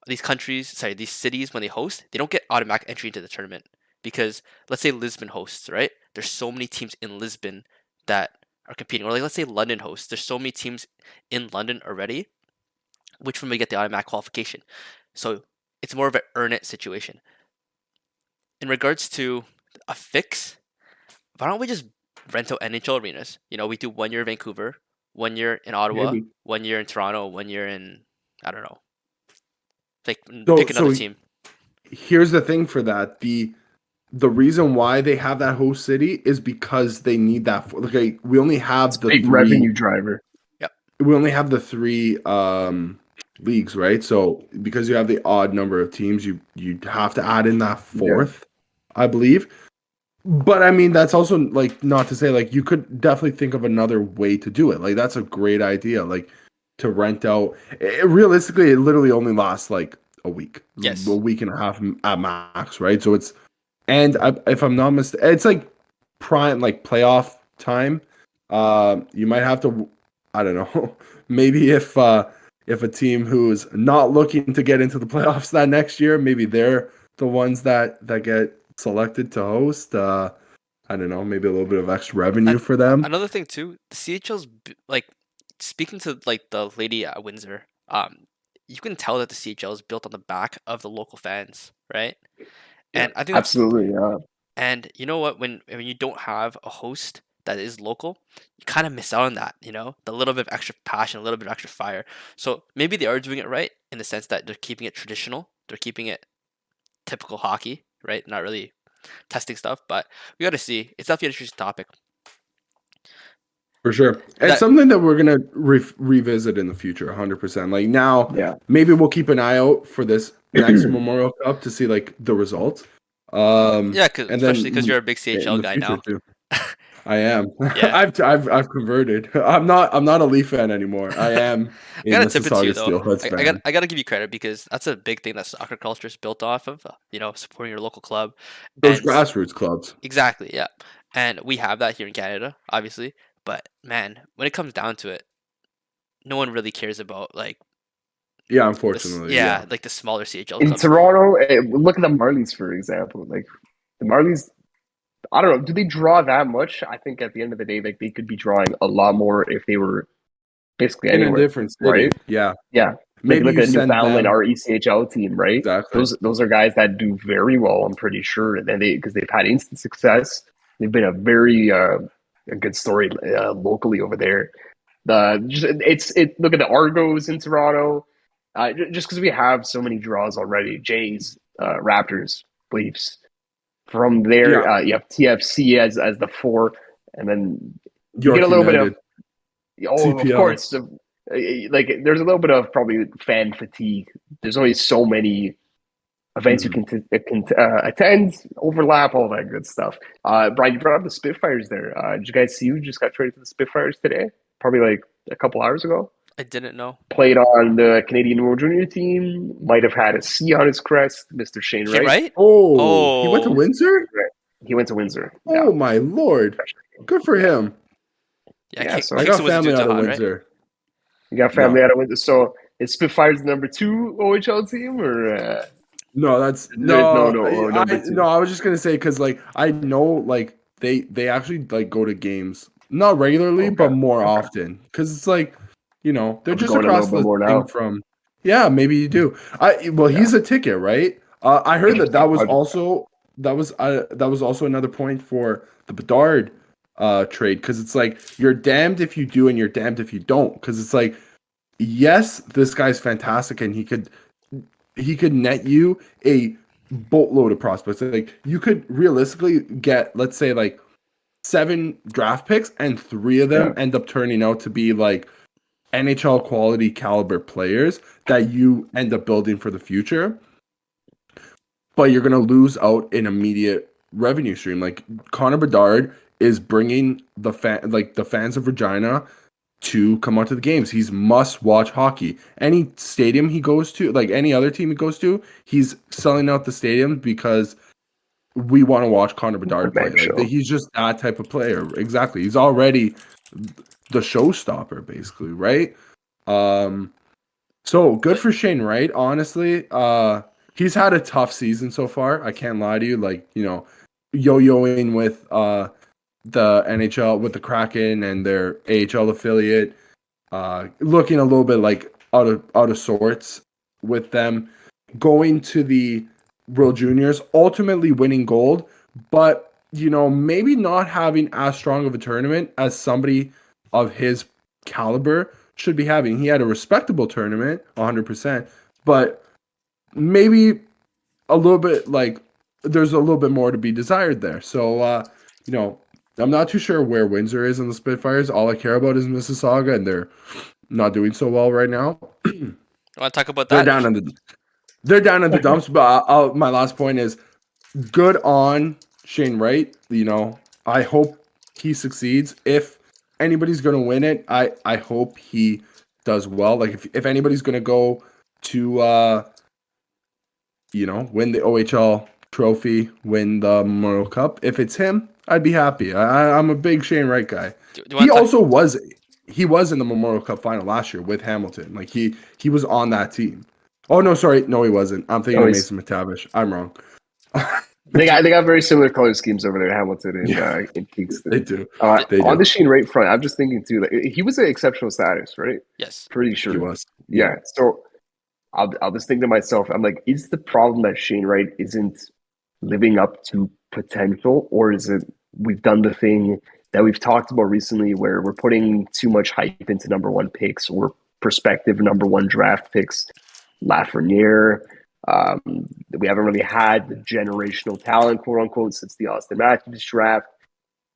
these cities, when they host, they don't get automatic entry into the tournament, because let's say Lisbon hosts, right? There's so many teams in Lisbon that are competing, or let's say London hosts. There's so many teams in London already, which one we get the automatic qualification. So it's more of an earn it situation. In regards to a fix, why don't we just rent out NHL arenas? We do 1 year in Vancouver, 1 year in Ottawa, Maybe. 1 year in Toronto, 1 year in, I don't know. Pick another team. Here's the thing for that. The reason why they have that host city is because they need that. We only have the big 3 revenue driver. Yep. We only have the 3 leagues, right? So because you have the odd number of teams, you have to add in that 4th, I believe. But I mean, that's also not to say you could definitely think of another way to do it. That's a great idea. To rent out. Realistically, it literally only lasts a week. Yes. A week and a half at max, right? So it's, and if I'm not mistaken, it's prime playoff time. You might have to, I don't know, maybe if a team who is not looking to get into the playoffs that next year, maybe they're the ones that get selected to host. I don't know, maybe a little bit of extra revenue for them. Another thing too, the CHL's speaking to the lady at Windsor. You can tell that the CHL is built on the back of the local fans, right? And I think absolutely, yeah. And you know what? When you don't have a host that is local, you kind of miss out on that, the little bit of extra passion, a little bit of extra fire. So maybe they are doing it right in the sense that they're keeping it traditional, they're keeping it typical hockey, right? Not really testing stuff, but we got to see. It's definitely an interesting topic. For sure. It's something that we're going to revisit in the future, 100%. Like now, maybe we'll keep an eye out for this next Memorial Cup to see like the results. Especially because you're a big CHL guy now. Too. I am. Yeah. I've converted. I'm not a Leaf fan anymore. I am. I gotta tip it to you though. I gotta give you credit because that's a big thing that soccer culture is built off of. Supporting your local club. Those grassroots clubs. Exactly. Yeah, and we have that here in Canada, obviously. But man, when it comes down to it, no one really cares about like. Yeah, unfortunately. Like the smaller CHL in clubs. Toronto. Look at the Marlies, for example. Like the Marlies, I don't know. Do they draw that much? I think at the end of the day, like they could be drawing a lot more if they were basically in anywhere, a different city. Right? Yeah. Maybe look at Newfoundland, our ECHL team, right? Exactly. Those are guys that do very well. I'm pretty sure, and because they've had instant success. They've been a very a good story locally over there. Look at the Argos in Toronto. Just because we have so many draws already, Jays, Raptors, Leafs. From there, you have TFC as the 4, and then you get a little bit of CPL. Of course, like there's a little bit of probably fan fatigue. There's only so many events you can attend, overlap, all that good stuff. Bryan, you brought up the Spitfires there. Did you guys see who just got traded to the Spitfires today? Probably like a couple hours ago. I didn't know. Played on the Canadian World Junior team. Might have had a C on his crest. Mr. Shane Wright. Right? Oh, he went to Windsor? He went to Windsor. Oh, my Lord. Good for him. So I got family out of Windsor. Right? You got family out of Windsor. So is Spitfires the number 2 OHL team? Or no, that's no. I was just going to say because like I know like they actually like go to games. Not regularly, but more often. Because it's like, they're just across the thing from. Yeah, maybe you do. He's a ticket, right? I heard that was also another point for the Bedard trade because it's like you're damned if you do and you're damned if you don't. Because it's like, yes, this guy's fantastic and he could net you a boatload of prospects. Like you could realistically get, let's say, like 7 draft picks and 3 of them end up turning out to be like NHL quality caliber players that you end up building for the future, but you're going to lose out an immediate revenue stream. Like Connor Bedard is bringing the fans of Regina to come out to the games. He's must watch hockey. Any stadium he goes to, like any other team he goes to, he's selling out the stadium because we want to watch Connor Bedard play. Like, he's just that type of player. Exactly. He's already the showstopper, basically, right? So good for Shane Wright, honestly. He's had a tough season so far. I can't lie to you. Like, yo-yoing with the NHL, with the Kraken and their AHL affiliate, looking a little bit like out of sorts with them. Going to the World Juniors, ultimately winning gold, but maybe not having as strong of a tournament as somebody of his caliber should be having. He had a respectable tournament, 100%, but maybe a little bit like there's a little bit more to be desired there. So, I'm not too sure where Windsor is in the Spitfires. All I care about is Mississauga, and they're not doing so well right now. I want to talk about that. They're down in the dumps, but my last point is good on Shane Wright. I hope he succeeds. If anybody's going to win it, I hope he does well. Like if anybody's going to go to win the OHL trophy, win the Memorial Cup, if it's him, I'd be happy. I'm a big Shane Wright guy. He was in the Memorial Cup final last year with Hamilton. Like he was on that team. Oh no, sorry, no, he wasn't. I'm thinking of Mason McTavish. I'm wrong. They got very similar color schemes over there, Hamilton and in Kingston. They do. On the Shane Wright front, I'm just thinking too. Like, he was an exceptional status, right? Yes, pretty sure he was. Yeah. So I'll just think to myself, I'm like, is the problem that Shane Wright isn't living up to potential, or is it we've done the thing that we've talked about recently where we're putting too much hype into number one picks or prospective number one draft picks. Lafreniere. We haven't really had the generational talent, quote unquote, since the Austin Matthews draft.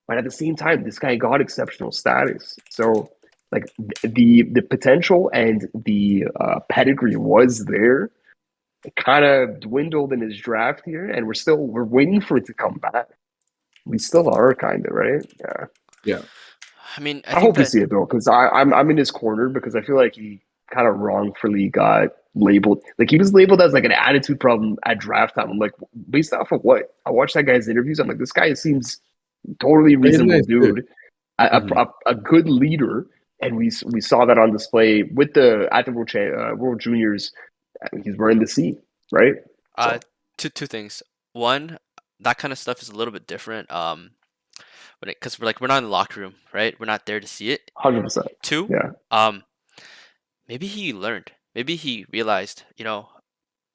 But at the same time, this guy got exceptional status. So, like the potential and the pedigree was there. It kind of dwindled in his draft here, and we're waiting for it to come back. We still are, kind of, right? Yeah. Yeah. I mean, I I think hope we that see it though, because I'm in his corner because I feel like he kind of wrongfully got labeled. Like he was labeled as like an attitude problem at draft time. I'm like, based off of what? I watched that guy's interviews. I'm like, this guy seems totally He's a reasonable nice dude. dude, a good leader, and we saw that on display with the at the World Juniors. He's wearing the C, right? uh, So two things. One, that kind of stuff is a little bit different. Because we're not in the locker room, right? We're not there to see it. 100%. Two, Yeah. maybe he learned. Maybe he realized,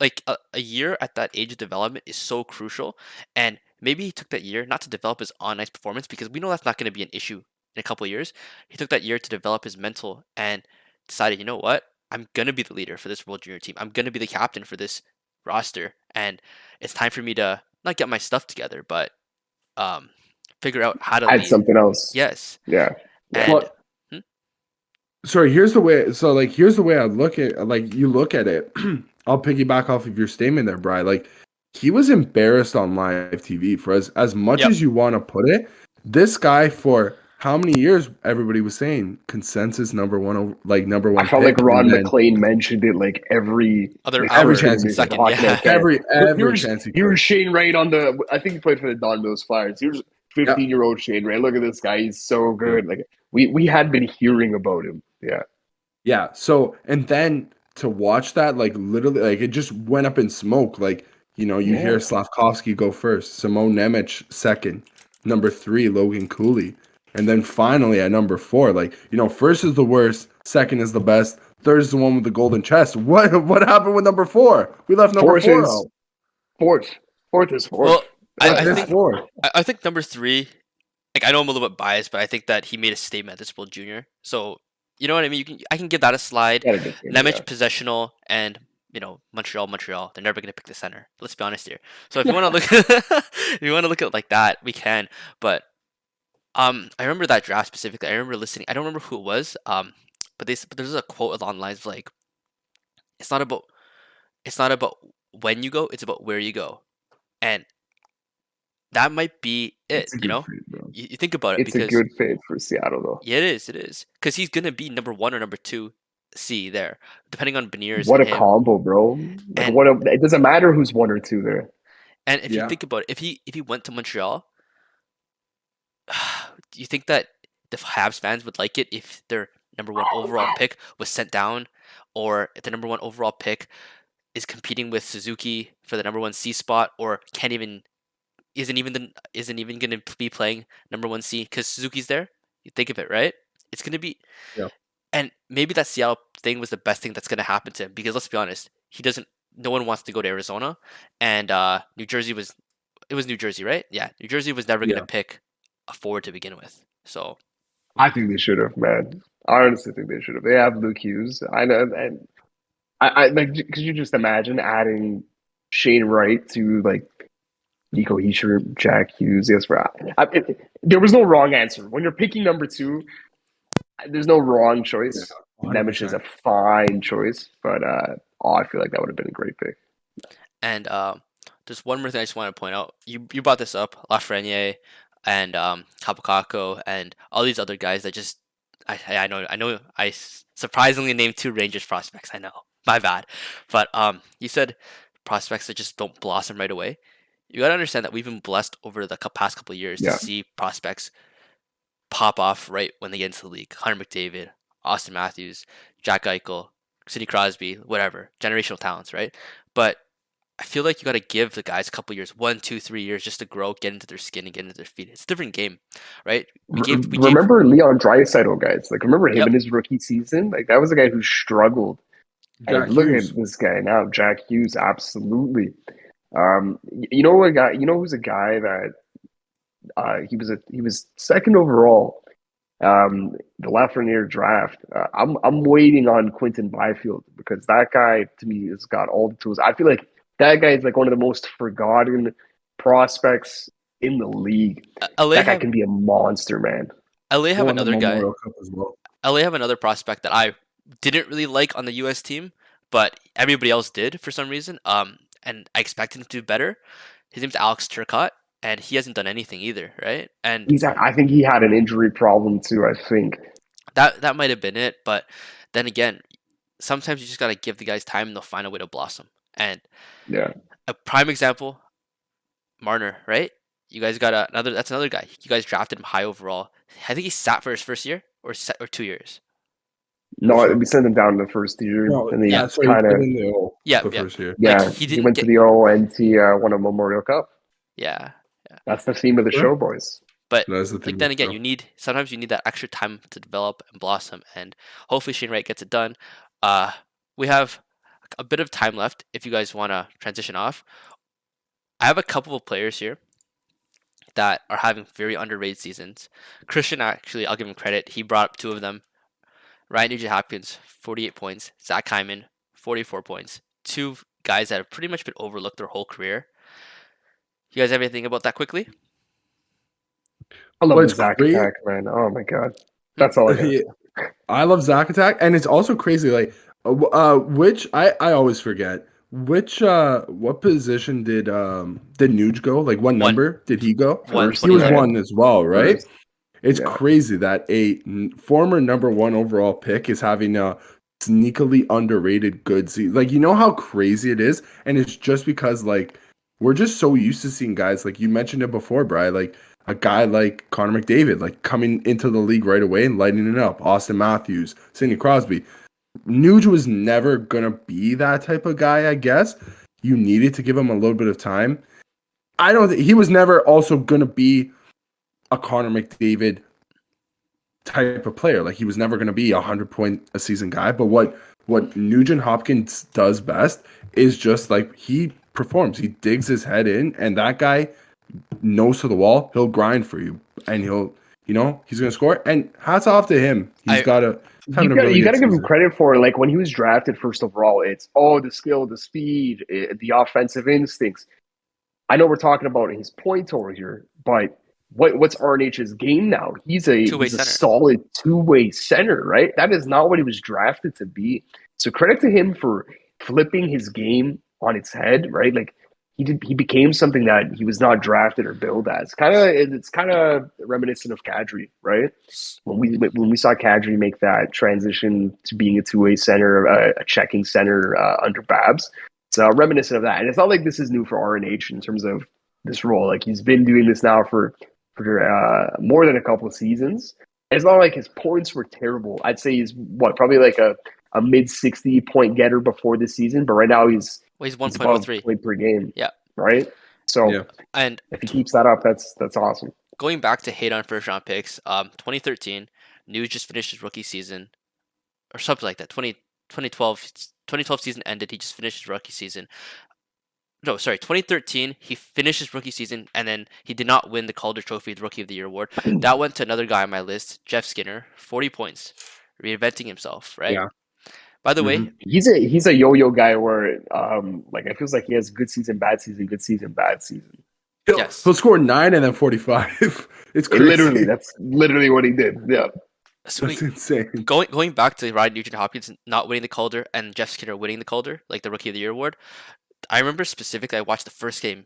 like a year at that age of development is so crucial, and maybe he took that year not to develop his on ice performance because we know that's not going to be an issue in a couple of years. He took that year to develop his mental and decided, you know what, I'm gonna be the leader for this World Junior team. I'm gonna be the captain for this roster, and it's time for me to not get my stuff together, but um, figure out how to Add lead. something else. Yes, Yeah. and Well, sorry, here's the way. So, like, here's the way I look at. Like, you look at it. I'll piggyback off of your statement there, Brian. Like, he was embarrassed on live TV for as much Yep. as you want to put it. This guy for how many years? Everybody was saying consensus number one, like number one. I felt pick, like Ron and then McLean mentioned it like every Other like every hour, first chance he interview, second, talking yeah. about Canada. every chance he He could. was Shane Wright on the. I think he played for the Don Mills Flyers. He was Yeah. 15-year-old Shane Wright. Look at this guy. He's so good. Like we had been hearing about him. Yeah. Yeah. So, and then to watch that, like literally, like it just went up in smoke. Like, you hear Yeah. Slavkovsky go first, Simone Nemec second, number 3, Logan Cooley. And then finally at number 4, like, first is the worst, second is the best, third is the one with the golden chest. What happened with number 4? We left number Fourth 4 is out. fourth. Fourth is fourth. Well, I This think 4. I think number 3. Like I know I'm a little bit biased, but I think that he made a statement at this World Junior. So you know what I mean. I can give that a slide. Gotta get him, Nemec yeah. possessional and Montreal. They're never gonna pick the center. Let's be honest here. So if you want to look, if you want to look at it like that, we can. But I remember that draft specifically. I remember listening. I don't remember who it was. But there's a quote along the lines of like, it's not about when you go, it's about where you go, and that might be it. It's a good fit, bro. You think about it It's a because good fit for Seattle, though. yeah, it is because he's gonna be number 1 or number 2 C there, depending on Beniers What a and him. combo, bro! Like And it doesn't matter who's 1 or 2 there. and if you Yeah. think about it, if he went to Montreal, do you think that the Habs fans would like it if their number 1 overall pick was sent down, or if the number 1 overall pick is competing with Suzuki for the number 1 C spot, or isn't even going to be playing number 1 C because Suzuki's there? You think of it, right? It's going to be, Yeah. and maybe that Seattle thing was the best thing that's going to happen to him because let's be honest, no one wants to go to Arizona, and New Jersey was New Jersey, right? Yeah, New Jersey was never going to pick a forward to begin with. So I think they should have, man. I honestly think they should have. They have Luke Hughes. I know, and I like. Could you just imagine adding Shane Wright to like Nico Hischier, Jack Hughes? Yes, there was no wrong answer when you're picking number 2. There's no wrong choice. Yeah, Nemec is 100%. a fine choice, but I feel like that would have been a great pick. and just one more thing I just want to point out. You brought this up, Lafreniere and Capocacco and all these other guys that just I know I surprisingly named 2 Rangers prospects. I know, my bad, but you said prospects that just don't blossom right away. You gotta understand that we've been blessed over the past couple of years Yeah. to see prospects pop off right when they get into the league. Hunter McDavid, Austin Matthews, Jack Eichel, Sidney Crosby, whatever, generational talents, right? But I feel like you got to give the guys a couple years, 1, 2, 3 years, just to grow, get into their skin, and get into their feet. It's a different game, right? Remember Leon Draisaitl, guys? Like, remember him Yep. in his rookie season? Like, that was a guy who struggled. Jack And look Hughes. at this guy now, Jack Hughes. Absolutely. You know who's a guy that he was second overall. The Lafreniere draft. I'm waiting on Quinton Byfield because that guy to me has got all the tools. I feel like that guy is like one of the most forgotten prospects in the league. LA That guy have can be a monster, man. LA have Won the another guy. Memorial Cup as well. LA have another prospect that I didn't really like on the US team, but everybody else did for some reason. And I expected him to do better. His name's Alex Turcotte, and he hasn't done anything either, right? And I think he had an injury problem too. I think. that might have been it, but then again, sometimes you just gotta give the guys time and they'll find a way to blossom. And Yeah. a prime example, Marner, right? You guys got another. That's another guy. You guys drafted him high overall. I think he sat for his first year or 2 years. No, Sure. we sent him down the first year, No, and he Yeah. so he kind put of in the O Yeah, the yeah. first year. yeah. Like he He didn't went get. to the O and he won a Memorial Cup. Yeah, That's the theme of the Sure. show, boys. but That's the thing. like then again, sometimes you need that extra time to develop and blossom, and hopefully Shane Wright gets it done. We have a bit of time left if you guys want to transition off. I have a couple of players here that are having very underrated seasons. Christian, actually, I'll give him credit. He brought up two of them. Ryan Nugent-Hopkins, 48 points. Zach Hyman, 44 points. Two guys that have pretty much been overlooked their whole career. You guys have anything about that quickly? I love Well, the it's Zach great. attack, man. Oh my god, that's all I got. Yeah, I love Zach Attack, and it's also crazy. Like, which I always forget. Which what position did Nuge go? Like, what One. number did he go? First, He was 129. one as well, right? First. It's Yeah. crazy that former number one overall pick is having a sneakily underrated good season. Like, you know how crazy it is, and it's just because like we're just so used to seeing guys like you mentioned it before, Bryan, like a guy like Connor McDavid, like coming into the league right away and lighting it up. Austin Matthews, Sidney Crosby. Nuge was never gonna be that type of guy. I guess you needed to give him a little bit of time. I don't think he was never also gonna be a Connor McDavid type of player. Like he was never going to be a 100-point a season guy. But what Nugent Hopkins does best is just like he performs. He digs his head in, and that guy nose to the wall. He'll grind for you, and he's going to score. And hats off to him. He's got a having a really You got good to give him season. credit for like when he was drafted first overall. It's the skill, the speed, the offensive instincts. I know we're talking about his point total here, but what's RNH's game now? He's a center. solid two-way center, right? That is not what he was drafted to be. So credit to him for flipping his game on its head, right? Like he became something that he was not drafted or billed as. It's kind of reminiscent of Kadri, right? When we saw Kadri make that transition to being a two-way center, a checking center under Babs. It's reminiscent of that. And it's not like this is new for RNH in terms of this role. Like he's been doing this now for more than a couple of seasons. And it's not like his points were terrible. I'd say he's probably like a mid 60 point getter before this season, but right now he's 1.03 point per game. Yeah. Right. So Yeah. And if he keeps that up, that's awesome. going back to hate on first round picks, 2013, Nuge just finished his rookie season or something like that. 2012 season ended. He just finished his rookie season. No, sorry, 2013, he finished his rookie season, and then he did not win the Calder Trophy Rookie of the Year award. That went to another guy on my list, Jeff Skinner, 40 points, reinventing himself, right? Yeah. By the way, He's a yo-yo guy where like it feels like he has good season, bad season, good season, bad season. yes. He'll score 9 and then 45. It's crazy. Literally, that's literally what he did. Yeah. So That's insane. going back to Ryan Nugent-Hopkins not winning the Calder and Jeff Skinner winning the Calder, like the Rookie of the Year award, I remember specifically I watched the first game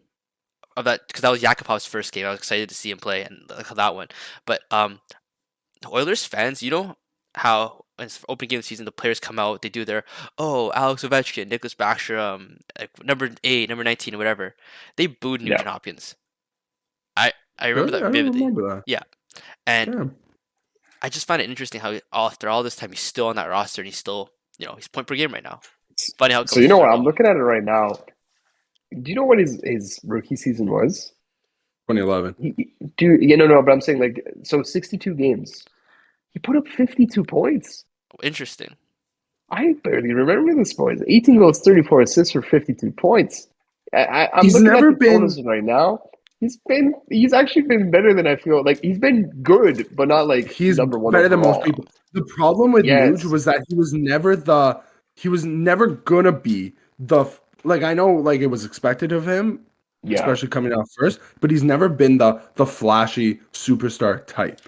of that because that was Yakupov's first game. I was excited to see him play and how that went. But the Oilers fans, you know how when it's opening game of the season, the players come out, they do their Alex Ovechkin, Nicklas Backstrom, like number 8, number 19, or whatever. They booed Nugent Hopkins. I remember Really? that I vividly. don't remember that. Yeah, and Yeah. I just find it interesting how after all this time he's still on that roster and he's still he's point per game right now. Funny how it So you goes know what? through. I'm looking at it right now. Do you know what his rookie season was? 2011. No, but I'm saying like 62 games. He put up 52 points. Interesting. I barely remember this, boys. 18 goals, 34 assists for 52 points. I'm He's looking never at the been- totals right now. he's actually been better than I feel. Like he's been good, but not like He's number one better than most overall. people. The problem with Nuge Yes. was that he was never gonna be like I know like it was expected of him, Yeah. especially coming out first, but he's never been the flashy superstar type.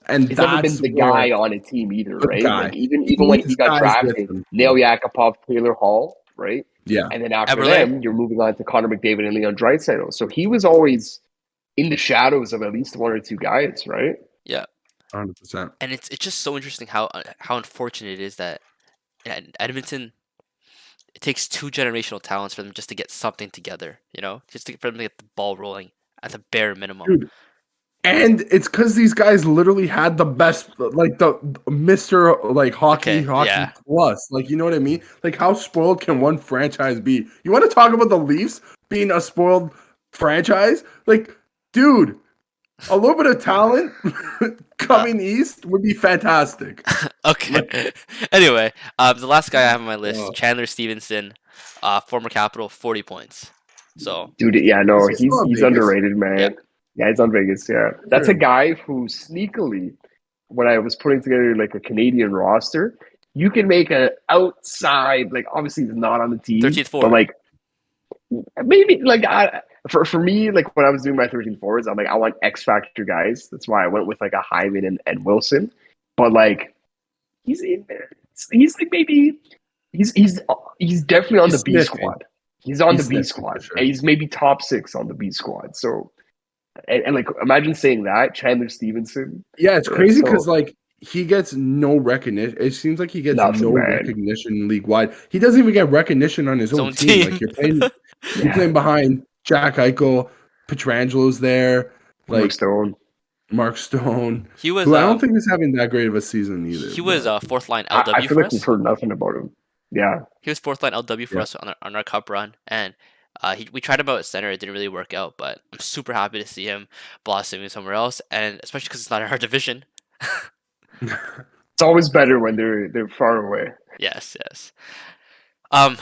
And He's never that's been the where guy on a team either, the right? guy. Like even He when he needs got guys with drafted, him. Nail Yakupov, Taylor Hall, right? Yeah, And then after Eberle? them, you're moving on to Connor McDavid and Leon Draisaitl. So he was always in the shadows of at least one or two guys, right? Yeah, 100%. and it's just so interesting how unfortunate it is that in Edmonton it takes two generational talents for them just to get something together. Just for them to get the ball rolling at the bare minimum. Dude, and it's because these guys literally had the best, like the Mr. like hockey yeah. plus. Like, you know what I mean? Like, how spoiled can one franchise be? You want to talk about the Leafs being a spoiled franchise? Like, dude, a little bit of talent coming east would be fantastic. Okay. Anyway, the last guy I have on my list, Oh. Chandler Stevenson, former Capital, 40 points. So, Dude, yeah, no, Is he still on he's Vegas? underrated, man. Yeah. Yeah, he's on Vegas. Yeah, that's a guy who sneakily, when I was putting together like a Canadian roster, you can make an outside, like obviously he's not on the team, 13th but forward. like maybe like for me, like when I was doing my 13 forwards, I'm like I want X factor guys. That's why I went with like a Hyman and Wilson. But like he's in there. He's like maybe he's definitely on He's the B sniffing. squad. He's on He's the B sniffing for squad. sure. And he's maybe top 6 on the B squad. So and like imagine saying that Chandler Stevenson. Yeah, it's crazy So- because like he gets no recognition. It seems like he gets Nothing, no man. recognition league wide. He doesn't even get recognition on his own team. Like you're playing behind Jack Eichel, Petrangelo's there, Mark like Stone. Mark Stone, He was who I don't think is having that great of a season either. he was fourth line I LW feel for like us. we've heard nothing about him. Yeah. He was fourth line LW for Yeah. us on our cup run, and we tried him out at center. It didn't really work out, but I'm super happy to see him blossoming somewhere else, and especially because it's not in our division. It's always better when they're far away. Yes. All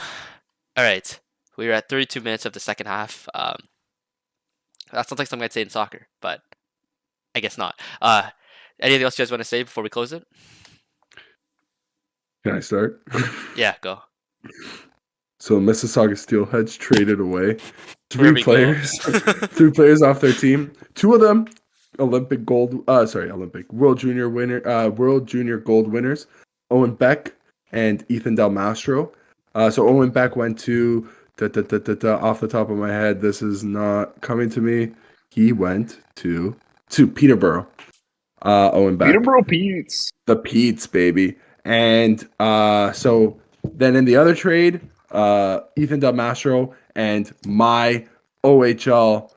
right. We're at 32 minutes of the second half. That sounds like something I'd say in soccer, but I guess not. Anything else you guys want to say before we close it? Can I start? Yeah, go. So Mississauga Steelheads traded away Here we go. three players off their team. Two of them World Junior gold winners, Owen Beck and Ethan Del Mastro. So Owen Beck went to off the top of my head, this is not coming to me. He went to Peterborough. Owen Beck. Peterborough Pete's. The Pete's, baby. And so then in the other trade, Ethan Del Mastro and my OHL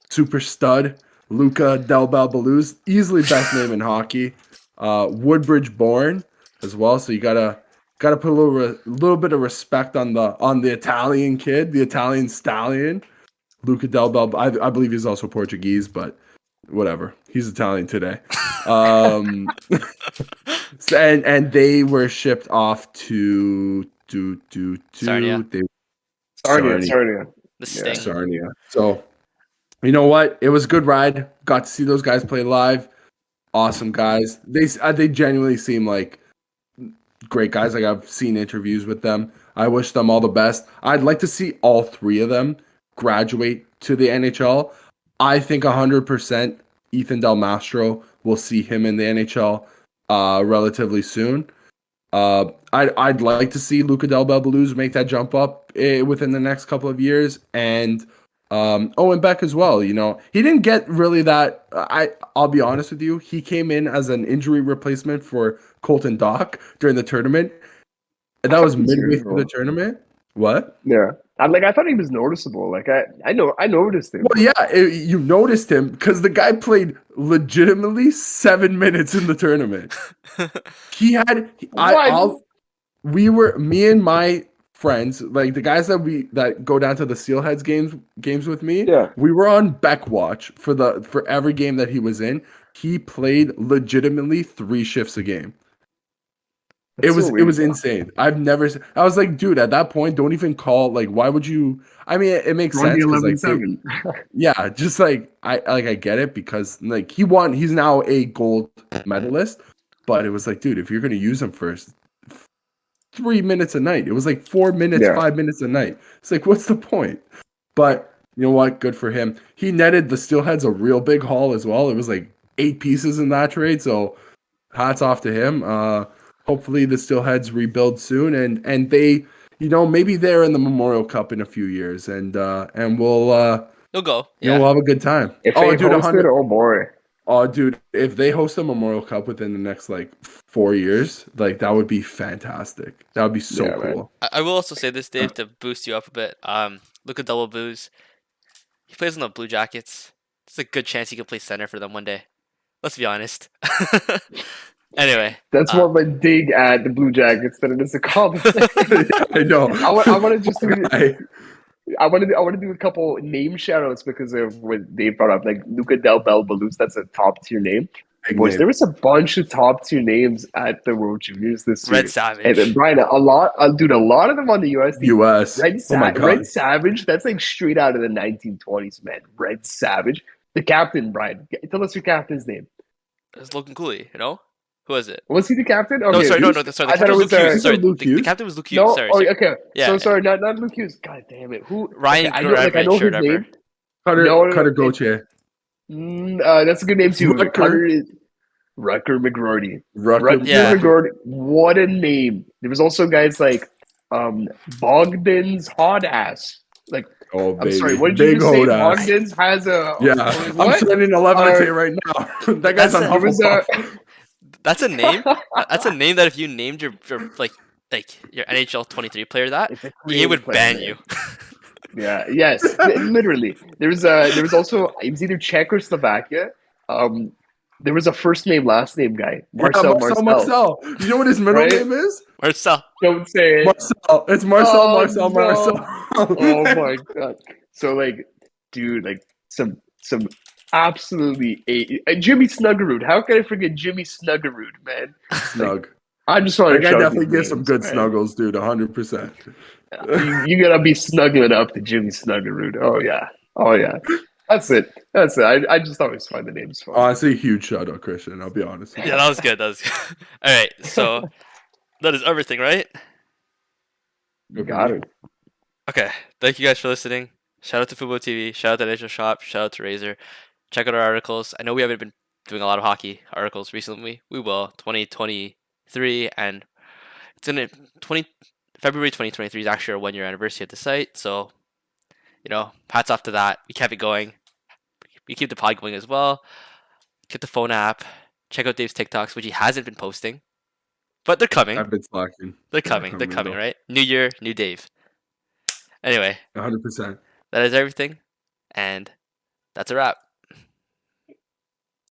super stud, Luca Del Balbaluz, easily best name in hockey, Woodbridge born as well. So you gotta put a little bit of respect on the Italian kid, the Italian stallion, Luca Del Bal. I believe he's also Portuguese, but whatever. He's Italian today. And they were shipped off to Sarnia. Sarnia. The Sting. Sarnia. So, you know what? It was a good ride. Got to see those guys play live. Awesome guys. They genuinely seem like great guys. Like I've seen interviews with them. I wish them all the best. I'd like to see all three of them graduate to the NHL. I think 100% Ethan Del Mastro will see him in the NHL relatively soon. I'd like to see Luca Del Balbaluz make that jump up within the next couple of years, and Owen Beck as well. You know, he didn't get really that. I'll be honest with you. He came in as an injury replacement for Colton Dock during the tournament, and that was midway through the tournament. What? Yeah. I thought he was noticeable. Like I noticed him. Well, yeah, you noticed him because the guy played legitimately 7 minutes in the tournament. He had me and my friends, like the guys that go down to the Steelheads games with me. Yeah. We were on Beck watch for every game that he was in. He played legitimately 3 shifts a game. It That's so was weird. insane. I was like, dude, at that point, don't even call. Like, why would you? I mean, it makes Run the sense because 11-7. yeah, just like I get it because like he won. He's now a gold medalist, but it was like, dude, if you're gonna use him for 3 minutes a night, it was like 4 minutes, Yeah. 5 minutes a night. It's like, what's the point? But you know what? Good for him. He netted the Steelheads a real big haul as well. It was like 8 pieces in that trade. So hats off to him. Hopefully the Steelheads rebuild soon, and they, maybe they're in the Memorial Cup in a few years, and we'll You'll go. we'll Yeah. have a good time. If Oh, they dude, hosted, oh boy. oh, dude, if they host a Memorial Cup within the next like 4 years, like that would be fantastic. That would be so Yeah, man. cool. I will also say this, Dave, to boost you up a bit. Look at Double Booze. He plays on the Blue Jackets. There's a good chance he could play center for them one day. Let's be honest. Anyway, That's more of a dig at the Blue Jackets than it is a compliment. I know. I want to just do. I, I want to do a couple name shoutouts because of what Dave brought up, like Luca Del Bel Balus. That's a top tier name. big Boys, name. there was a bunch of top tier names at the World Juniors this year. Red Savage. And then Bryan, a lot of them on the US team. U.S. Oh my God. Red Savage, that's like straight out of the 1920s, man. Red Savage. The captain, Bryan. Tell us your captain's name. It's Logan Cooley, Who was it? Was he the captain? No, sorry, no, sorry. The I thought captain it was was Luke Hughes. Sorry, Luke the Hughes? captain was Luke Hughes. No, Sorry. okay. Yeah. So sorry, not Luke Hughes. God damn it. Who? Ryan Okay, I know Gravenich, his or whatever. name. Cutter, No, Cutter Gauthier. That's a good name too. Rucker. Rucker McGroarty. Rucker. Yeah. McGroarty. What a name. There was also guys like Bogdan's Hot Ass. Like, Oh, I'm baby. sorry, what did Big you just say? old ass. Bogdan's has a Yeah, what? I'm sending 11K right now. That guy's on That's It was a Hufflepuff. That's a name. That's a name that if you named your like your NHL 23 player that, It's a EA creative would player, ban man. you. Yeah, yes, literally. There was also it was either Czech or Slovakia. There was a first name, last name guy, Marcel. Marcel. You know what his middle Right? name is? Marcel. Don't say it. Marcel. It's Marcel. Oh, Marcel. no. Marcel. Oh my god! So like, dude, like some absolutely Jimmy Snuggerud. How can I forget Jimmy Snuggerud, man? Snug. I just want That to guy shout definitely these gives some names, good man. snuggles, dude. 100%. You gotta be snuggling up to Jimmy Snuggerud. Oh yeah. Oh yeah. That's it. That's it. I just always find the names fun. Honestly, huge shout out, Christian. I'll be honest with you. Yeah, that was good. That was good. All right, so that is everything, right? You got it. Okay. Thank you guys for listening. Shout out to Fubo TV. Shout out to NHL Shop. Shout out to Razor. Check out our articles. I know we haven't been doing a lot of hockey articles recently. We will. 2023, and it's in February 2023 is actually our 1 year anniversary at the site. So, hats off to that. We kept it going. We keep the pod going as well. Get the phone app. Check out Dave's TikToks, which he hasn't been posting, but they're coming. I've been slacking. They're coming. They're coming, right? New year, new Dave. Anyway, 100%. that is everything, and that's a wrap.